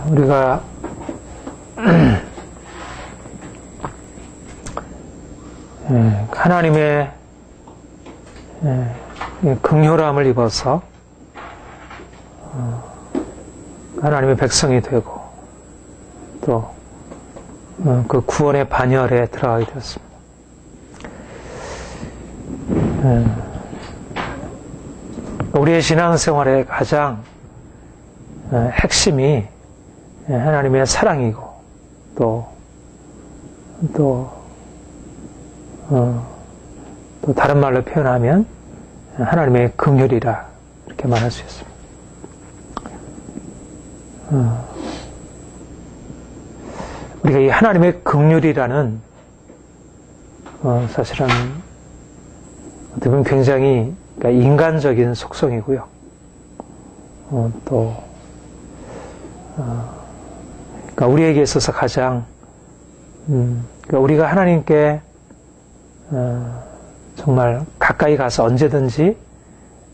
우리가 하나님의 긍휼함을 입어서 하나님의 백성이 되고 또 그 구원의 반열에 들어가게 되었습니다. 우리의 신앙생활의 가장 핵심이 하나님의 사랑이고 또 다른 말로 표현하면 하나님의 긍휼이라 이렇게 말할 수 있습니다. 우리가 이 하나님의 긍휼이라는 사실은 어떻게 보면 굉장히 인간적인 속성이고요. 그러니까 우리에게 있어서 가장 그러니까 우리가 하나님께 정말 가까이 가서 언제든지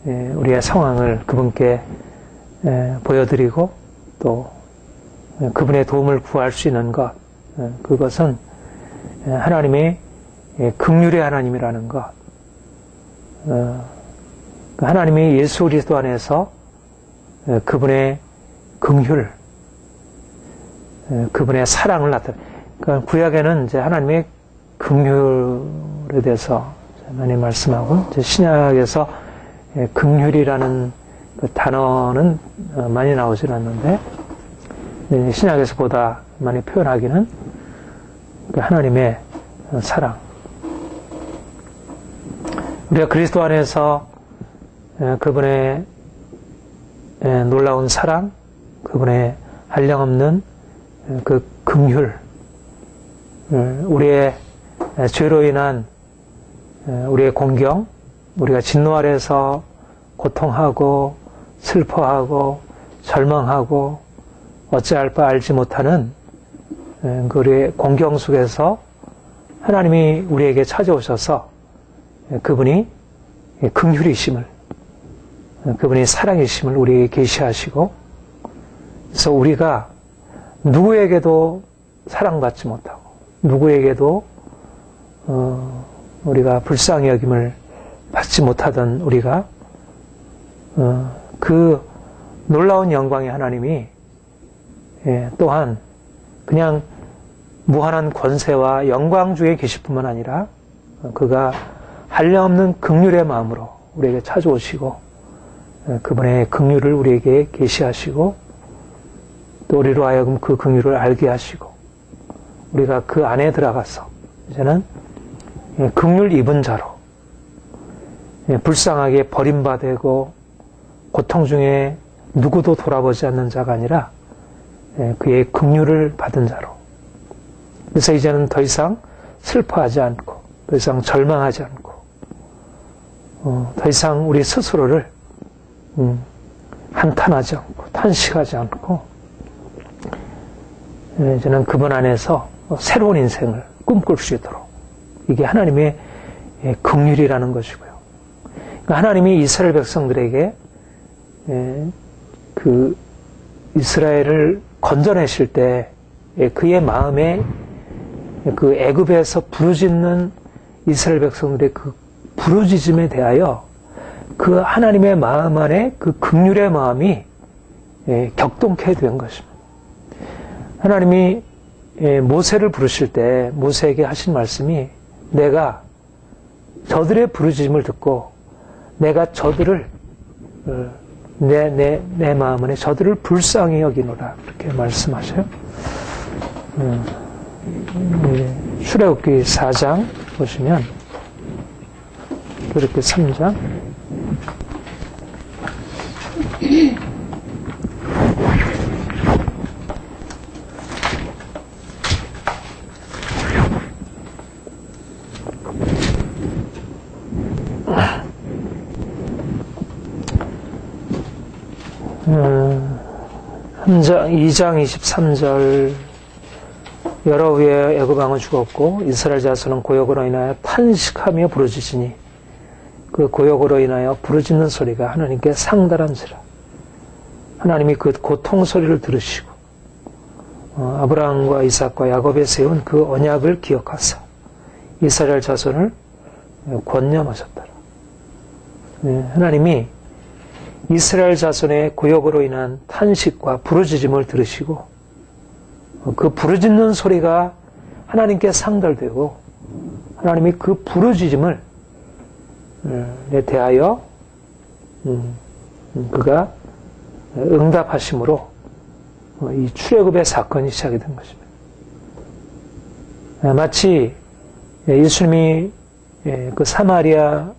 우리의 상황을 그분께 보여드리고 또 그분의 도움을 구할 수 있는 것, 그것은 하나님의 긍휼의 하나님이라는 것. 하나님이 예수 그리스도 안에서 그분의 긍휼, 그분의 사랑을 나타내. 그러니까 구약에는 이제 하나님의 긍휼에 대해서 많이 말씀하고, 이제 신약에서 긍휼이라는 그 단어는 많이 나오질 않는데, 신약에서 보다 많이 표현하기는 하나님의 사랑. 우리가 그리스도 안에서 그분의 놀라운 사랑, 그분의 한량없는 그 긍휼, 우리의 죄로 인한 우리의 공경, 우리가 진노 아래서 고통하고 슬퍼하고 절망하고 어찌할 바 알지 못하는 우리의 공경 속에서 하나님이 우리에게 찾아오셔서 그분이 긍휼이심을, 그분이 사랑이심을 우리에게 계시하시고, 그래서 우리가 누구에게도 사랑받지 못하고 누구에게도 우리가 불쌍히 여김을 받지 못하던 우리가 그 놀라운 영광의 하나님이 또한 그냥 무한한 권세와 영광 중에 계실 뿐만 아니라 그가 한량없는 긍휼의 마음으로 우리에게 찾아오시고 그분의 긍휼을 우리에게 계시하시고 또 우리로 하여금 그 긍휼을 알게 하시고 우리가 그 안에 들어가서 이제는 긍휼 입은 자로 불쌍하게 버림받고 고통 중에 누구도 돌아보지 않는 자가 아니라 그의 긍휼을 받은 자로, 그래서 이제는 더 이상 슬퍼하지 않고 더 이상 절망하지 않고 더 이상 우리 스스로를 한탄하지 않고 탄식하지 않고 이제는 그분 안에서 새로운 인생을 꿈꿀 수 있도록, 이게 하나님의 긍휼이라는 것이고요. 그러니까 하나님이 이스라엘 백성들에게 그 이스라엘을 건져내실 때 그의 마음에 그 애굽에서 부르짖는 이스라엘 백성들의 그 부르짖음에 대하여 그 하나님의 마음 안에 그 긍휼의 마음이 격동케 된 것입니다. 하나님이 모세를 부르실 때 모세에게 하신 말씀이, 내가 저들의 부르짖음을 듣고 내가 저들을 내 마음 안에 저들을 불쌍히 여기노라, 그렇게 말씀하셔요. 출애굽기 4장 보시면 그렇게 3장 한 2장 23절 여러 후에 애굽 왕은 죽었고 이스라엘 자손은 고역으로 인하여 탄식하며 부르짖으니 그 고역으로 인하여 부르짖는 소리가 하나님께 상달한지라. 하나님이 그 고통 소리를 들으시고 아브라함과 이삭과 야곱에 세운 그 언약을 기억하사 이스라엘 자손을 권념하셨더라. 하나님이 이스라엘 자손의 구역으로 인한 탄식과 부르짖음을 들으시고 그 부르짖는 소리가 하나님께 상달되고 하나님이 그 부르짖음을 대하여 그가 응답하심으로 이 출애굽의 사건이 시작이 된 것입니다. 마치 예수님이 그 선한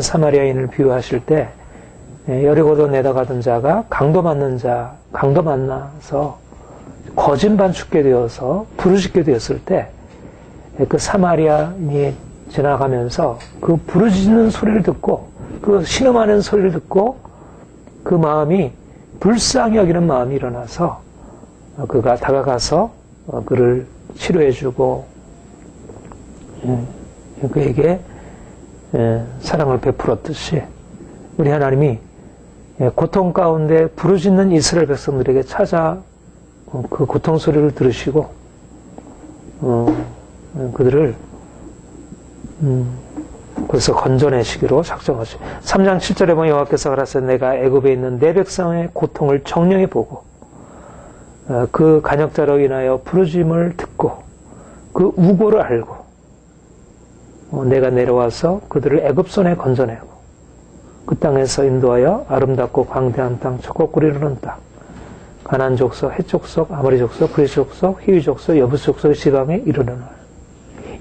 사마리아인을 비유하실 때 여리고로 내려가던 자가 강도 만나서 거진반 죽게 되어서 부르짖게 되었을 때 그 사마리아인이 지나가면서 그 부르짖는 소리를 듣고 그 신음하는 소리를 듣고 그 마음이 불쌍히 여기는 마음이 일어나서 그가 다가가서 그를 치료해주고 그에게 사랑을 베풀었듯이 우리 하나님이 고통 가운데 부르짖는 이스라엘 백성들에게 찾아 그 고통 소리를 들으시고 그들을 그래서 건져내시기로 작정하시. 3장 7절에 보면 여호와께서 가라사대 내가 애굽에 있는 내 백성의 고통을 정령히 보고 그 간역자로 인하여 부르짖음을 듣고 그 우고를 알고 내가 내려와서 그들을 애굽 손에 건져내고 그 땅에서 인도하여 아름답고 광대한 땅 젖꼭구리 흐르는 땅 가나안 족속, 헷 족속, 아모리 족속, 브리스 족속, 히위 족속, 여부스 족속의 지방에 이르르노라.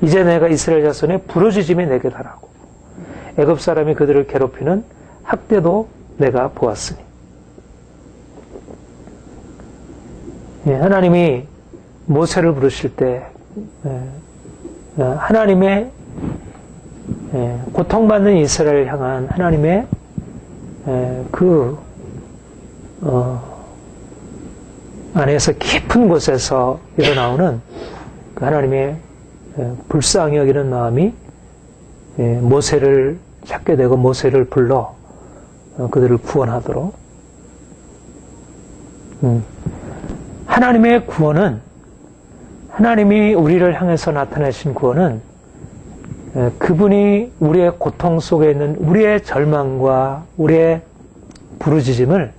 이제 내가 이스라엘 자손의 부르짖음이 내게 달하고 애굽 사람이 그들을 괴롭히는 학대도 내가 보았으니. 하나님이 모세를 부르실 때 하나님의 고통받는 이스라엘을 향한 하나님의 안에서 깊은 곳에서 일어나오는 그 하나님의 불쌍히 여기는 마음이 모세를 찾게 되고 모세를 불러 그들을 구원하도록. 하나님의 구원은, 하나님이 우리를 향해서 나타내신 구원은 그분이 우리의 고통 속에 있는 우리의 절망과 우리의 부르짖음을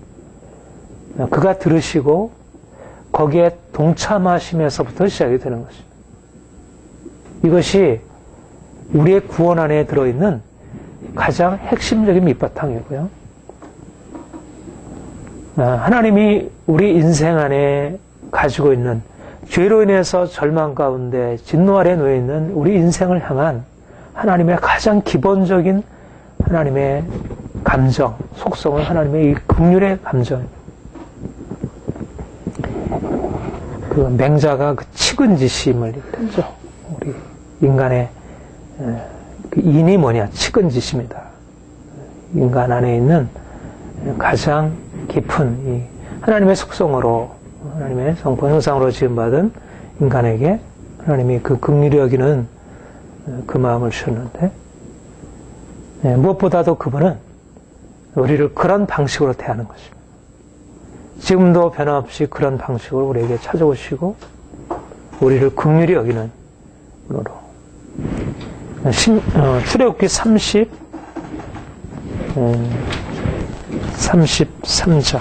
그가 들으시고 거기에 동참하시면서부터 시작이 되는 것입니다. 이것이 우리의 구원 안에 들어있는 가장 핵심적인 밑바탕이고요. 하나님이 우리 인생 안에 가지고 있는 죄로 인해서 절망 가운데 진노 아래 놓여 있는 우리 인생을 향한 하나님의 가장 기본적인 하나님의 감정, 속성은 하나님의 이 긍휼의 감정입니다. 그 맹자가 그 측은지심을 얘기했죠. 우리 인간의 그 인이 뭐냐? 측은지심이다. 인간 안에 있는 가장 깊은 이 하나님의 속성으로, 하나님의 성품 형상으로 지음받은 인간에게 하나님이 그 긍휼히 여기는 그 마음을 주셨는데, 무엇보다도 그분은 우리를 그런 방식으로 대하는 것입니다. 지금도 변함없이 그런 방식으로 우리에게 찾아오시고 우리를 긍휼히 여기는 분으로. 출애굽기 33장.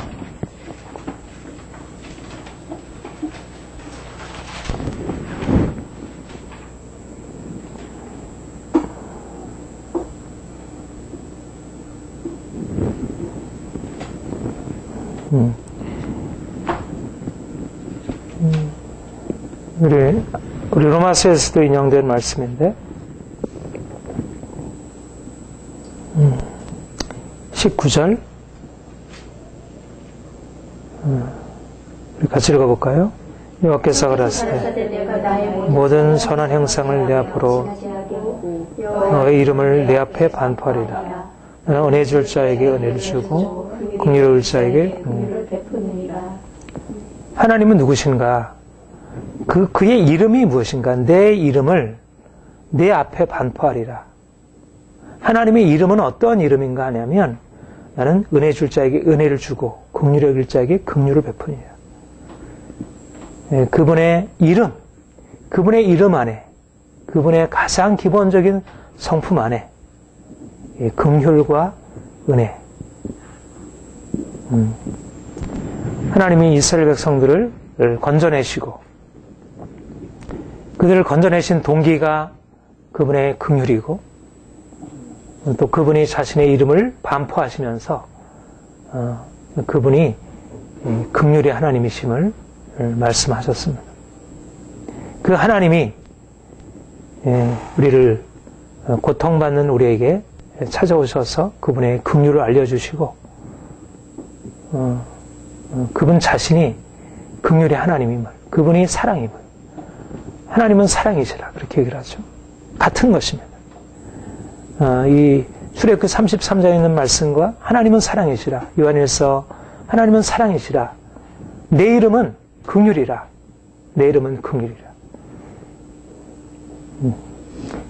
우리 로마서에서도 인용된 말씀인데 19절 우리 같이 읽어볼까요? 여호와께서 가라사대 모든 선한 형상을 내 앞으로 너의 이름을 내 앞에 반포하리라. 나는 은혜 줄 자에게 은혜를 주고 긍휼을 자에게 긍휼을 베푸느니라. 하나님은 누구신가? 그의 이름이 무엇인가? 내 이름을 내 앞에 반포하리라. 하나님의 이름은 어떤 이름인가 하냐면 나는 은혜 줄 자에게 은혜를 주고 긍휼의 글자에게 긍휼을 베푸니라. 그분의 이름 안에, 그분의 가장 기본적인 성품 안에 긍휼과 은혜, 하나님이 이스라엘 백성들을 건져내시고 그들을 건져내신 동기가 그분의 긍휼이고 또 그분이 자신의 이름을 반포하시면서 그분이 긍휼의 하나님이심을 말씀하셨습니다. 그 하나님이 우리를 고통받는 우리에게 찾아오셔서 그분의 긍휼을 알려주시고 그분 자신이 긍휼의 하나님임을, 그분이 사랑임을, 하나님은 사랑이시라 그렇게 얘기를 하죠. 같은 것입니다. 이 출애굽기 33장에 있는 말씀과 하나님은 사랑이시라, 요한일서 하나님은 사랑이시라, 내 이름은 긍휼이라, 내 이름은 긍휼이라.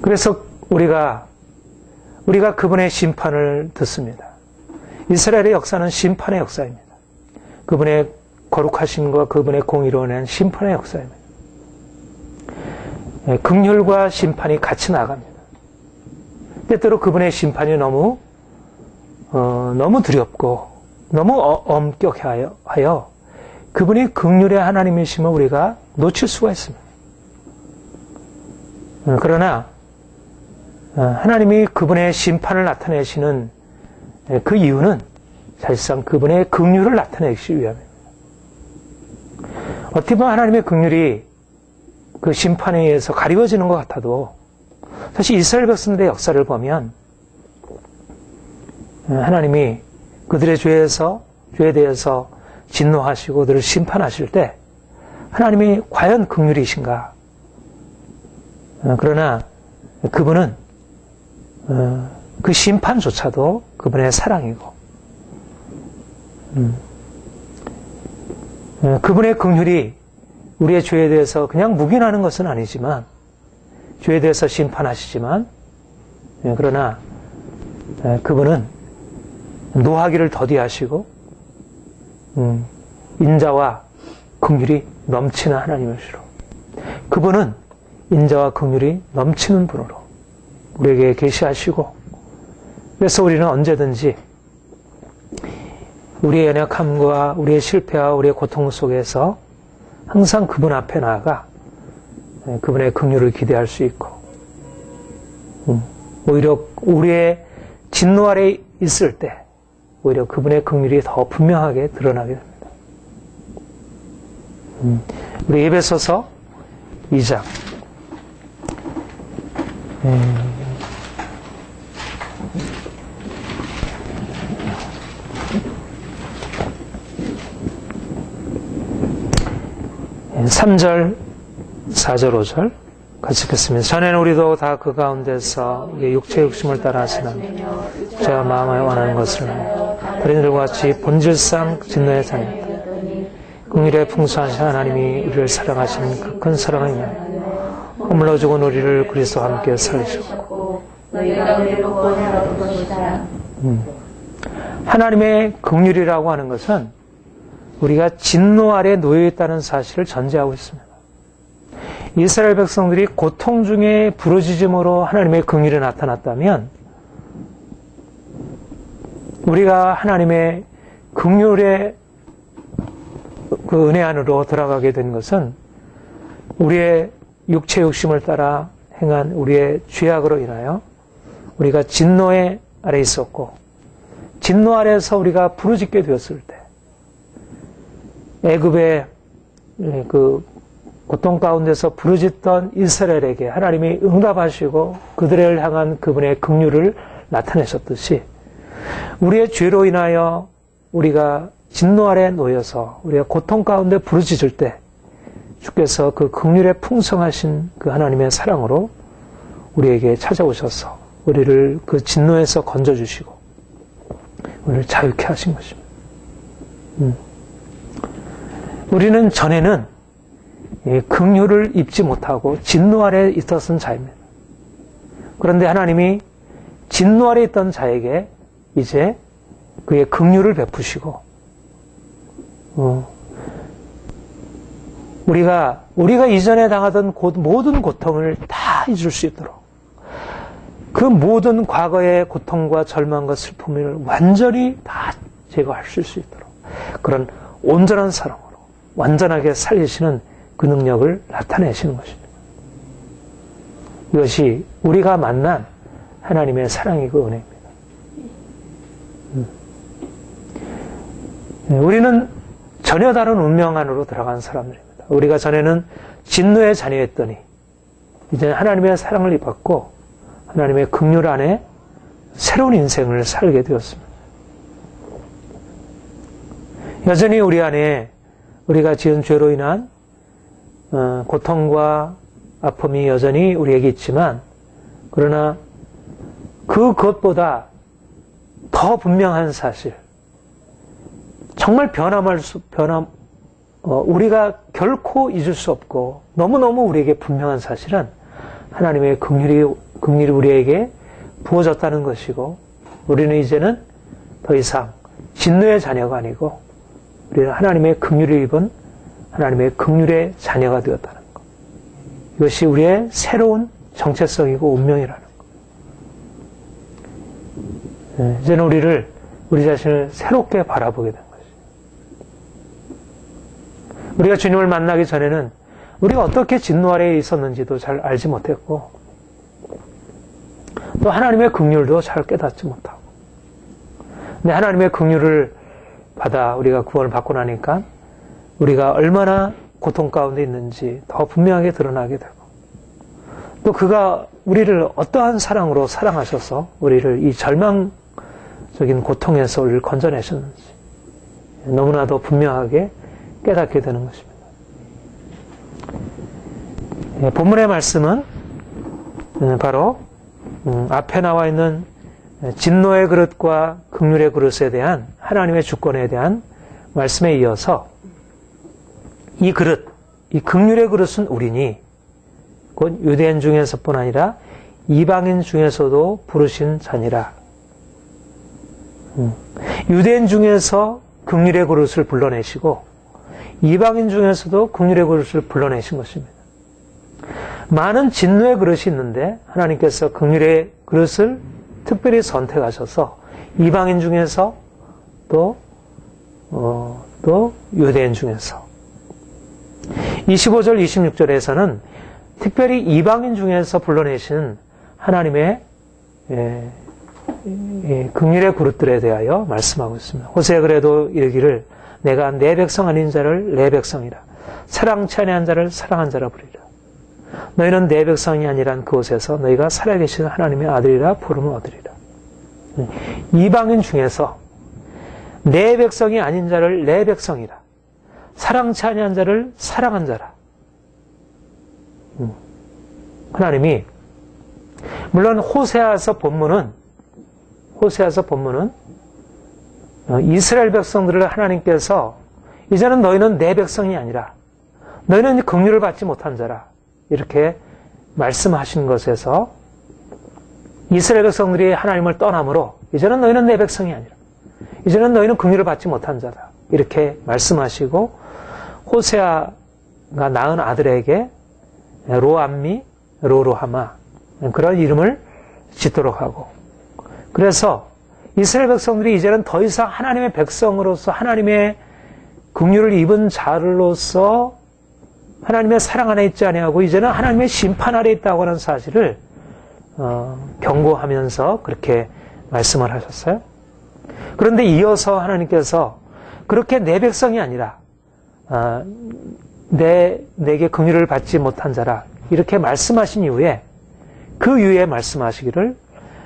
그래서 우리가 그분의 심판을 듣습니다. 이스라엘의 역사는 심판의 역사입니다. 그분의 거룩하심과 그분의 공의로 인한 심판의 역사입니다. 긍휼과 심판이 같이 나갑니다. 때때로 그분의 심판이 너무 두렵고 너무 엄격하여 그분이 긍휼의 하나님이심을 우리가 놓칠 수가 있습니다. 그러나 하나님이 그분의 심판을 나타내시는 그 이유는 사실상 그분의 긍휼을 나타내시기 위함입니다. 어떻게 보면 하나님의 긍휼이 그 심판에 의해서 가리워지는 것 같아도 사실 이스라엘 백성들의 역사를 보면 하나님이 그들의 죄에 대해서 진노하시고 그들을 심판하실 때 하나님이 과연 긍휼이신가? 그러나 그분은 그 심판조차도 그분의 사랑이고 그분의 긍휼이 우리의 죄에 대해서 그냥 묵인하는 것은 아니지만 죄에 대해서 심판하시지만 그러나 그분은 노하기를 더디하시고 인자와 긍휼이 넘치는 하나님이시로 그분은 인자와 긍휼이 넘치는 분으로 우리에게 계시하시고 그래서 우리는 언제든지 우리의 연약함과 우리의 실패와 우리의 고통 속에서 항상 그분 앞에 나아가 그분의 긍휼을 기대할 수 있고 오히려 우리의 진노 아래 있을 때 오히려 그분의 긍휼이 더 분명하게 드러나게 됩니다. 우리 에베소서 2장 3절, 4절, 5절 같이 읽겠습니다. 전에는 우리도 다 그 가운데서 육체의 욕심을 따라 하시는 저와 마음에 원하는 것을 어린이들과 같이 본질상 진노의 자녀 긍휼의 풍성하신 하나님이 우리를 사랑하시는 그 큰 사랑이며 허물러 죽은 우리를 그리스도와 함께 살리셨고 하나님의 긍휼이라고 하는 것은 우리가 진노 아래 놓여 있다는 사실을 전제하고 있습니다. 이스라엘 백성들이 고통 중에 부르짖음으로 하나님의 긍휼이 나타났다면 우리가 하나님의 긍휼의 그 은혜 안으로 들어가게 된 것은 우리의 육체 욕심을 따라 행한 우리의 죄악으로 인하여 우리가 진노 아래 있었고 진노 아래에서 우리가 부르짖게 되었을 때 애굽의 그 고통 가운데서 부르짖던 이스라엘에게 하나님이 응답하시고 그들을 향한 그분의 긍휼을 나타내셨듯이 우리의 죄로 인하여 우리가 진노 아래 놓여서 우리가 고통 가운데 부르짖을 때 주께서 그 긍휼의 풍성하신 그 하나님의 사랑으로 우리에게 찾아오셔서 우리를 그 진노에서 건져주시고 우리를 자유케 하신 것입니다. 우리는 전에는 긍휼을 입지 못하고 진노 아래 있었던 자입니다. 그런데 하나님이 진노 아래 있던 자에게 이제 그의 긍휼을 베푸시고 우리가 이전에 당하던 모든 고통을 다 잊을 수 있도록 그 모든 과거의 고통과 절망과 슬픔을 완전히 다 제거하실 수 있도록 그런 온전한 사랑으로 완전하게 살리시는 그 능력을 나타내시는 것입니다. 이것이 우리가 만난 하나님의 사랑이고 은혜입니다. 우리는 전혀 다른 운명 안으로 들어간 사람들입니다. 우리가 전에는 진노의 자녀였더니 이제는 하나님의 사랑을 입었고 하나님의 긍휼 안에 새로운 인생을 살게 되었습니다. 여전히 우리 안에 우리가 지은 죄로 인한 고통과 아픔이 여전히 우리에게 있지만 그러나 그것보다 더 분명한 사실 정말 우리가 결코 잊을 수 없고 너무너무 우리에게 분명한 사실은 하나님의 긍휼이 우리에게 부어졌다는 것이고 우리는 이제는 더 이상 진노의 자녀가 아니고 우리는 하나님의 긍휼을 입은 하나님의 긍휼의 자녀가 되었다는 것. 이것이 우리의 새로운 정체성이고 운명이라는 것. 이제는 우리 자신을 새롭게 바라보게 된 것이죠. 우리가 주님을 만나기 전에는 우리가 어떻게 진노 아래에 있었는지도 잘 알지 못했고 또 하나님의 긍휼도 잘 깨닫지 못하고 근데 하나님의 긍휼을 받아 우리가 구원을 받고 나니까 우리가 얼마나 고통 가운데 있는지 더 분명하게 드러나게 되고 또 그가 우리를 어떠한 사랑으로 사랑하셔서 우리를 이 절망적인 고통에서 우리를 건져내셨는지 너무나도 분명하게 깨닫게 되는 것입니다. 본문의 말씀은 바로 앞에 나와 있는 진노의 그릇과 긍휼의 그릇에 대한 하나님의 주권에 대한 말씀에 이어서 이 그릇, 이 긍휼의 그릇은 우리니 곧 유대인 중에서뿐 아니라 이방인 중에서도 부르신 자니라. 유대인 중에서 긍휼의 그릇을 불러내시고 이방인 중에서도 긍휼의 그릇을 불러내신 것입니다. 많은 진노의 그릇이 있는데 하나님께서 긍휼의 그릇을 특별히 선택하셔서 이방인 중에서 또 유대인 중에서 25절 26절에서는 특별히 이방인 중에서 불러내신 하나님의 긍휼의 그릇들에 대하여 말씀하고 있습니다. 호세아 그래도 이르기를 내가 내 백성 아닌 자를 내 백성이라 사랑치 아니한 자를 사랑한 자라 부리라. 너희는 내 백성이 아니란 그곳에서 너희가 살아계신 하나님의 아들이라 부름을 얻으리라. 이방인 중에서 내 백성이 아닌 자를 내 백성이라 사랑치 아니한 자를 사랑한 자라. 하나님이 물론 호세아서 본문은 이스라엘 백성들을 하나님께서 이제는 너희는 내 백성이 아니라 너희는 긍휼을 받지 못한 자라 이렇게 말씀하신 것에서 이스라엘 백성들이 하나님을 떠남으로 이제는 너희는 내 백성이 아니라 이제는 너희는 긍휼을 받지 못한 자다 이렇게 말씀하시고 호세아가 낳은 아들에게 로암미, 로루하마 그런 이름을 짓도록 하고 그래서 이스라엘 백성들이 이제는 더 이상 하나님의 백성으로서 하나님의 긍휼을 입은 자로서 하나님의 사랑 안에 있지 아니하고 이제는 하나님의 심판 아래 있다고 하는 사실을 경고하면서 그렇게 말씀을 하셨어요. 그런데 이어서 하나님께서 그렇게 내 백성이 아니라 내게 긍휼을 받지 못한 자라 이렇게 말씀하신 이후에 그 이후에 말씀하시기를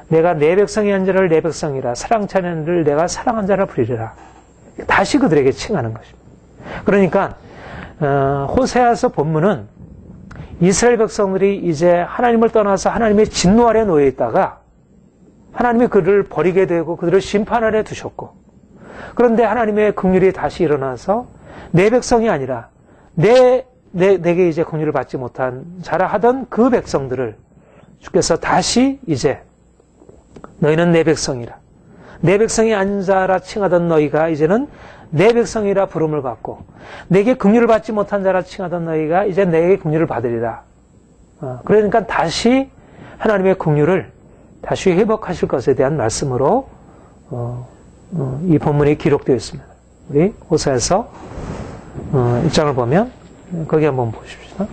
내가 내 백성이 한 자를 내 백성이라 사랑치 않은 자를 내가 사랑한 자라 부리리라. 다시 그들에게 칭하는 것입니다. 그러니까 호세아서 본문은 이스라엘 백성들이 이제 하나님을 떠나서 하나님의 진노 아래 놓여 있다가 하나님이 그들을 버리게 되고 그들을 심판 아래 두셨고 그런데 하나님의 긍휼이 다시 일어나서 내 백성이 아니라 내게 이제 긍휼을 받지 못한 자라 하던 그 백성들을 주께서 다시 이제 너희는 내 백성이라 내 백성이 아닌 자라 칭하던 너희가 이제는 내 백성이라 부름을 받고 내게 긍휼을 받지 못한 자라 칭하던 너희가 이제 내게 긍휼을 받으리라. 그러니까 다시 하나님의 긍휼을 다시 회복하실 것에 대한 말씀으로 이 본문이 기록되어 있습니다. 우리 호세아서 1장을 보면 거기 한번 보십시다.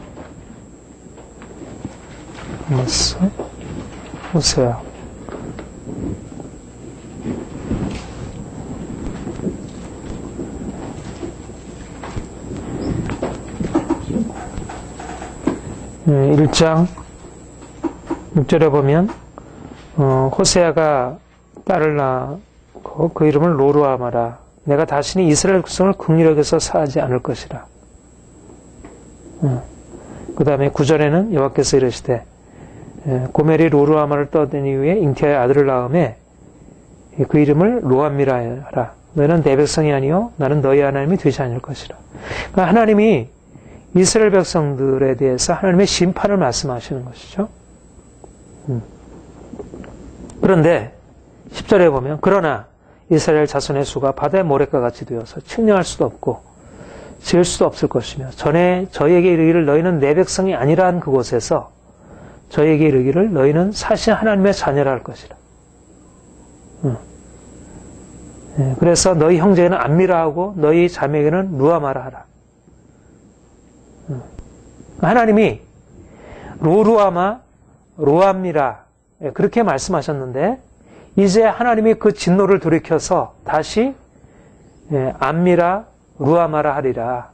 호세아 네, 1장 6절에 보면 호세아가 딸을 낳고 그 이름을 로루아마라. 내가 다시는 이스라엘 백성을 긍휼히 여겨서 사하지 않을 것이라. 그 다음에 9절에는 여호와께서 이르시되 고멜이 로루아마를 떠든 이후에 잉태하여 아들을 낳음에 그 이름을 로암미라 하라. 너희는 내 백성이 아니요 나는 너희 하나님이 되지 않을 것이라. 그러니까 하나님이 이스라엘 백성들에 대해서 하나님의 심판을 말씀하시는 것이죠. 그런데 10절에 보면 그러나 이스라엘 자손의 수가 바다의 모래과 같이 되어서 측량할 수도 없고 잴 수도 없을 것이며 전에 저희에게 이르기를 너희는 내 백성이 아니라 한 그곳에서 저희에게 이르기를 너희는 사실 하나님의 자녀라 할 것이라. 그래서 너희 형제에게는 암미라 하고 너희 자매에게는 루아마라 하라. 하나님이 로루아마, 로암미라 그렇게 말씀하셨는데 이제 하나님이 그 진노를 돌이켜서 다시 암미라, 루아마라 하리라.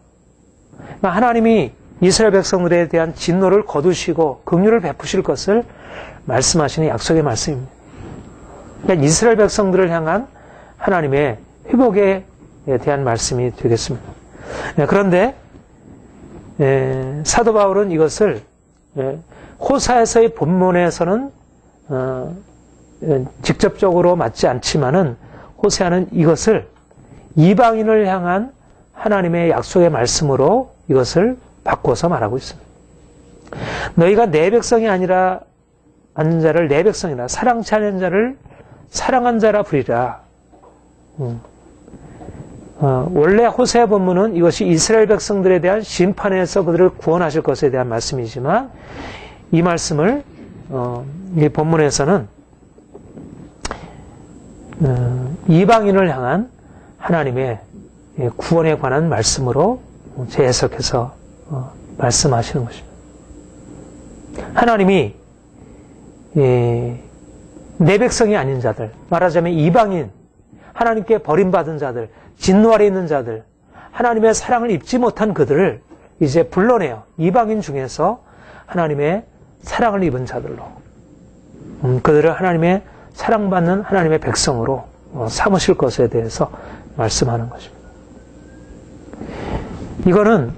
하나님이 이스라엘 백성들에 대한 진노를 거두시고 긍휼을 베푸실 것을 말씀하시는 약속의 말씀입니다. 그러니까 이스라엘 백성들을 향한 하나님의 회복에 대한 말씀이 되겠습니다. 그런데 사도 바울은 이것을 호사에서의 본문에서는 직접적으로 맞지 않지만은 호세아는 이것을 이방인을 향한 하나님의 약속의 말씀으로 이것을 바꿔서 말하고 있습니다. 너희가 내 백성이 아니라 한 자를 내 백성이라 사랑치 않은 자를 사랑한 자라 부리라. 원래 호세아 본문은 이것이 이스라엘 백성들에 대한 심판에서 그들을 구원하실 것에 대한 말씀이지만 이 말씀을 이 본문에서는 이방인을 향한 하나님의 구원에 관한 말씀으로 재해석해서 말씀하시는 것입니다. 하나님이 내 백성이 아닌 자들, 말하자면 이방인, 하나님께 버림받은 자들, 진노 아래 있는 자들, 하나님의 사랑을 입지 못한 그들을 이제 불러내요. 이방인 중에서 하나님의 사랑을 입은 자들로 그들을 하나님의 사랑받는 하나님의 백성으로 삼으실 것에 대해서 말씀하는 것입니다. 이거는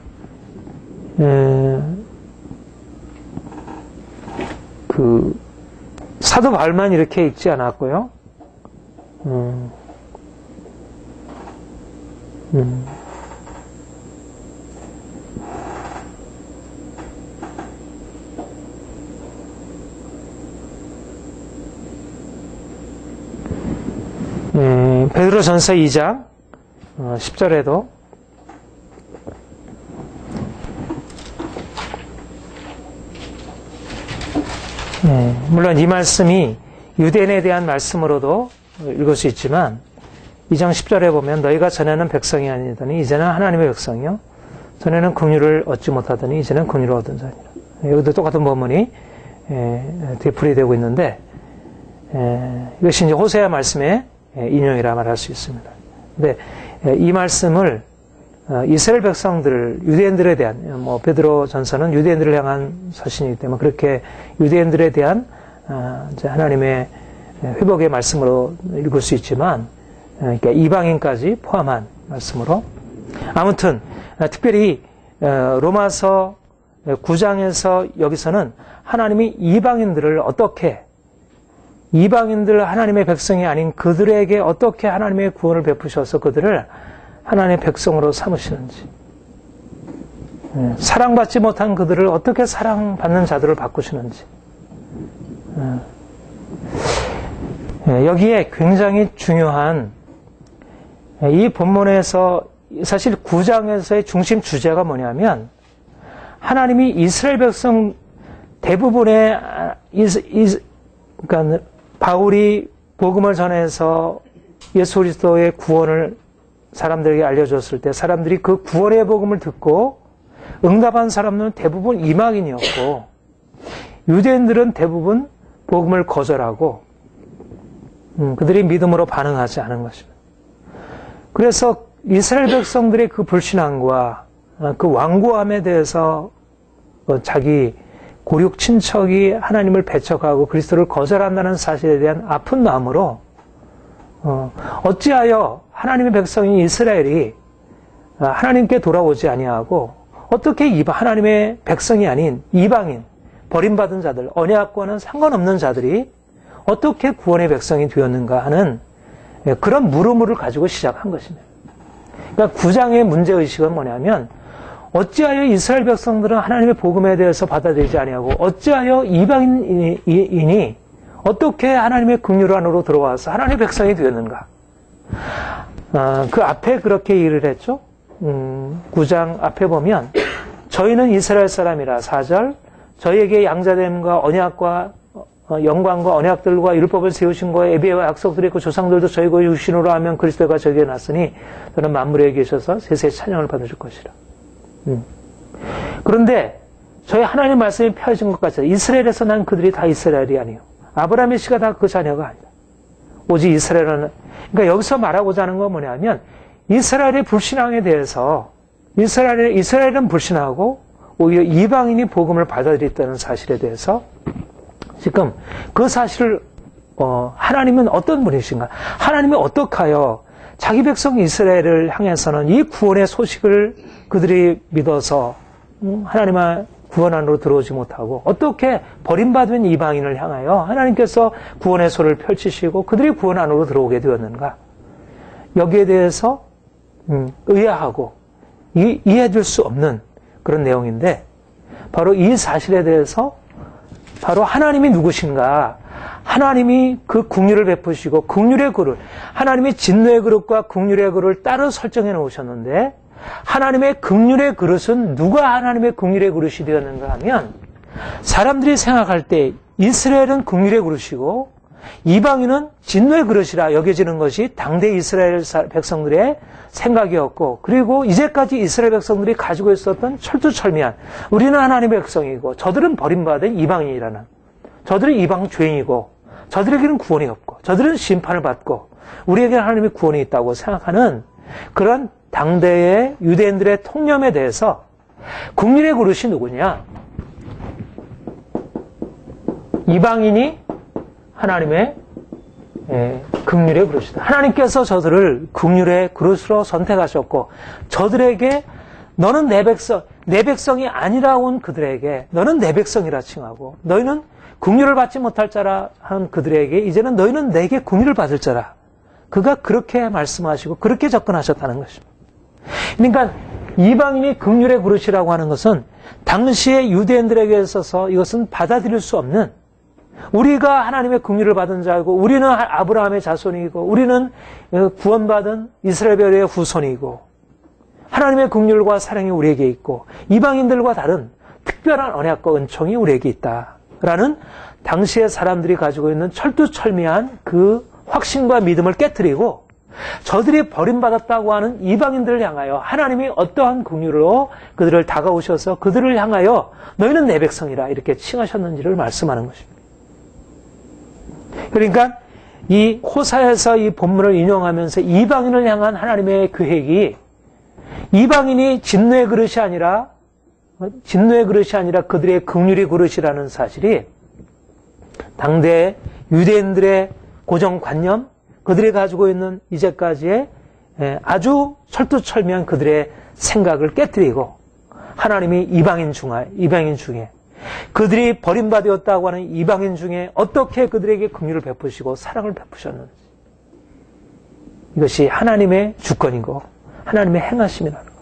그 사도 바울만 이렇게 읽지 않았고요. 베드로전서 2장 10절에도 물론 이 말씀이 유대인에 대한 말씀으로도 읽을 수 있지만 2장 10절에 보면 너희가 전에는 백성이 아니더니 이제는 하나님의 백성이요 전에는 긍휼을 얻지 못하더니 이제는 긍휼을 얻은 자니라. 여기도 똑같은 본문이 되풀이되고 있는데 이것이 이제 호세아 말씀의 인용이라 말할 수 있습니다. 근데 이 말씀을 이스라엘 백성들, 유대인들에 대한, 베드로 전서는 유대인들을 향한 서신이기 때문에 그렇게 유대인들에 대한 이제 하나님의 회복의 말씀으로 읽을 수 있지만, 그러니까 이방인까지 포함한 말씀으로. 아무튼, 특별히 로마서 9장에서 여기서는 하나님이 이방인들을 어떻게, 이방인들 하나님의 백성이 아닌 그들에게 어떻게 하나님의 구원을 베푸셔서 그들을 하나님의 백성으로 삼으시는지, 사랑받지 못한 그들을 어떻게 사랑받는 자들을 바꾸시는지, 여기에 굉장히 중요한 이 본문에서 사실 9장에서의 중심 주제가 뭐냐면 하나님이 이스라엘 백성 대부분의 그러니까 바울이 복음을 전해서 예수 그리스도의 구원을 사람들에게 알려줬을 때 사람들이 그 구원의 복음을 듣고 응답한 사람들은 대부분 이방인이었고 유대인들은 대부분 복음을 거절하고 그들이 믿음으로 반응하지 않은 것입니다. 그래서 이스라엘 백성들의 그 불신앙과 그 완고함에 대해서 자기 고륙 친척이 하나님을 배척하고 그리스도를 거절한다는 사실에 대한 아픈 마음으로 어찌하여 하나님의 백성인 이스라엘이 하나님께 돌아오지 아니하고 어떻게 하나님의 백성이 아닌 이방인, 버림받은 자들, 언약과는 상관없는 자들이 어떻게 구원의 백성이 되었는가 하는 그런 물음을 가지고 시작한 것입니다. 그러니까 9장의 문제의식은 뭐냐면 어찌하여 이스라엘 백성들은 하나님의 복음에 대해서 받아들이지 아니하고 어찌하여 이방인이 어떻게 하나님의 긍휼 안으로 들어와서 하나님의 백성이 되었는가. 그 앞에 그렇게 일을 했죠. 9장 앞에 보면 저희는 이스라엘 사람이라 4절 저희에게 양자됨과 언약과 영광과 언약들과 율법을 세우신 거에 예배와 약속들이 있고 조상들도 저희고 육신으로 하면 그리스도가 저기에 났으니 저는 만물에 계셔서 세세의 찬양을 받으실 것이라. 그런데 저희 하나님 말씀이 펴진 것 같아요. 이스라엘에서 난 그들이 다 이스라엘이 아니에요. 아브라함의 씨가 다 그 자녀가 아니다. 오직 이스라엘은 그러니까 여기서 말하고자 하는 건 뭐냐면 이스라엘의 불신앙에 대해서 이스라엘은 불신하고 오히려 이방인이 복음을 받아들였다는 사실에 대해서 지금 그 사실을 하나님은 어떤 분이신가? 하나님이 어떻게 하여 자기 백성 이스라엘을 향해서는 이 구원의 소식을 그들이 믿어서 하나님의 구원 안으로 들어오지 못하고 어떻게 버림받은 이방인을 향하여 하나님께서 구원의 소를 펼치시고 그들이 구원 안으로 들어오게 되었는가? 여기에 대해서 의아하고 이해될 수 없는 그런 내용인데 바로 이 사실에 대해서 바로 하나님이 누구신가? 하나님이 그 긍휼을 베푸시고 긍휼의 그릇, 하나님이 진노의 그릇과 긍휼의 그릇을 따로 설정해 놓으셨는데 하나님의 긍휼의 그릇은 누가 하나님의 긍휼의 그릇이 되었는가 하면 사람들이 생각할 때 이스라엘은 긍휼의 그릇이고 이방인은 진노의 그릇이라 여겨지는 것이 당대 이스라엘 백성들의 생각이었고 그리고 이제까지 이스라엘 백성들이 가지고 있었던 철두철미한 우리는 하나님의 백성이고 저들은 버림받은 이방인이라는 저들은 이방 죄인이고 저들에게는 구원이 없고 저들은 심판을 받고 우리에게는 하나님의 구원이 있다고 생각하는 그런 당대의 유대인들의 통념에 대해서 긍휼의 그릇이 누구냐? 이방인이 하나님의 긍휼의 그릇이다. 하나님께서 저들을 긍휼의 그릇으로 선택하셨고 저들에게 너는 내 백성이 아니라 온 그들에게 너는 내 백성이라 칭하고 너희는 긍휼을 받지 못할 자라 한 그들에게 이제는 너희는 내게 긍휼을 받을 자라. 그가 그렇게 말씀하시고 그렇게 접근하셨다는 것입니다. 그러니까 이방인이 긍휼의 그릇이라고 하는 것은 당시의 유대인들에게 있어서 이것은 받아들일 수 없는 우리가 하나님의 긍휼을 받은 자이고 우리는 아브라함의 자손이고 우리는 구원받은 이스라엘의 후손이고 하나님의 긍휼과 사랑이 우리에게 있고 이방인들과 다른 특별한 언약과 은총이 우리에게 있다라는 당시의 사람들이 가지고 있는 철두철미한 그 확신과 믿음을 깨트리고 저들이 버림받았다고 하는 이방인들을 향하여 하나님이 어떠한 긍휼로 그들을 다가오셔서 그들을 향하여 너희는 내 백성이라 이렇게 칭하셨는지를 말씀하는 것입니다. 그러니까 이 호사에서 이 본문을 인용하면서 이방인을 향한 하나님의 계획이 이방인이 진노의 그릇이 아니라 그들의 긍휼의 그릇이라는 사실이 당대 유대인들의 고정관념, 그들이 가지고 있는 이제까지의 아주 철두철미한 그들의 생각을 깨뜨리고 하나님이 이방인 중에 그들이 버림받았다고 하는 이방인 중에 어떻게 그들에게 긍휼을 베푸시고 사랑을 베푸셨는지 이것이 하나님의 주권이고 하나님의 행하심이라는 것.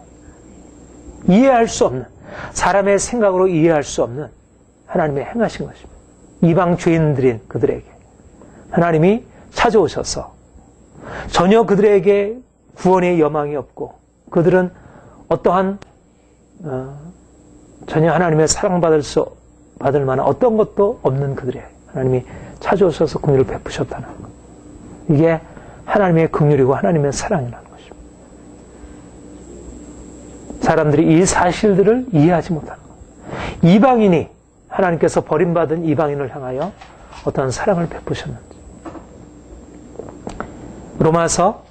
이해할 수 없는 사람의 생각으로 이해할 수 없는 하나님의 행하신 것입니다. 이방 죄인들인 그들에게 하나님이 찾아오셔서 전혀 그들에게 구원의 여망이 없고 그들은 어떠한 전혀 하나님의 받을 만한 어떤 것도 없는 그들의 하나님이 찾아오셔서 긍휼을 베푸셨다는 것. 이게 하나님의 긍휼이고 하나님의 사랑이라는 것입니다. 사람들이 이 사실들을 이해하지 못하는 것. 이방인이 하나님께서 버림받은 이방인을 향하여 어떤 사랑을 베푸셨는지. 로마서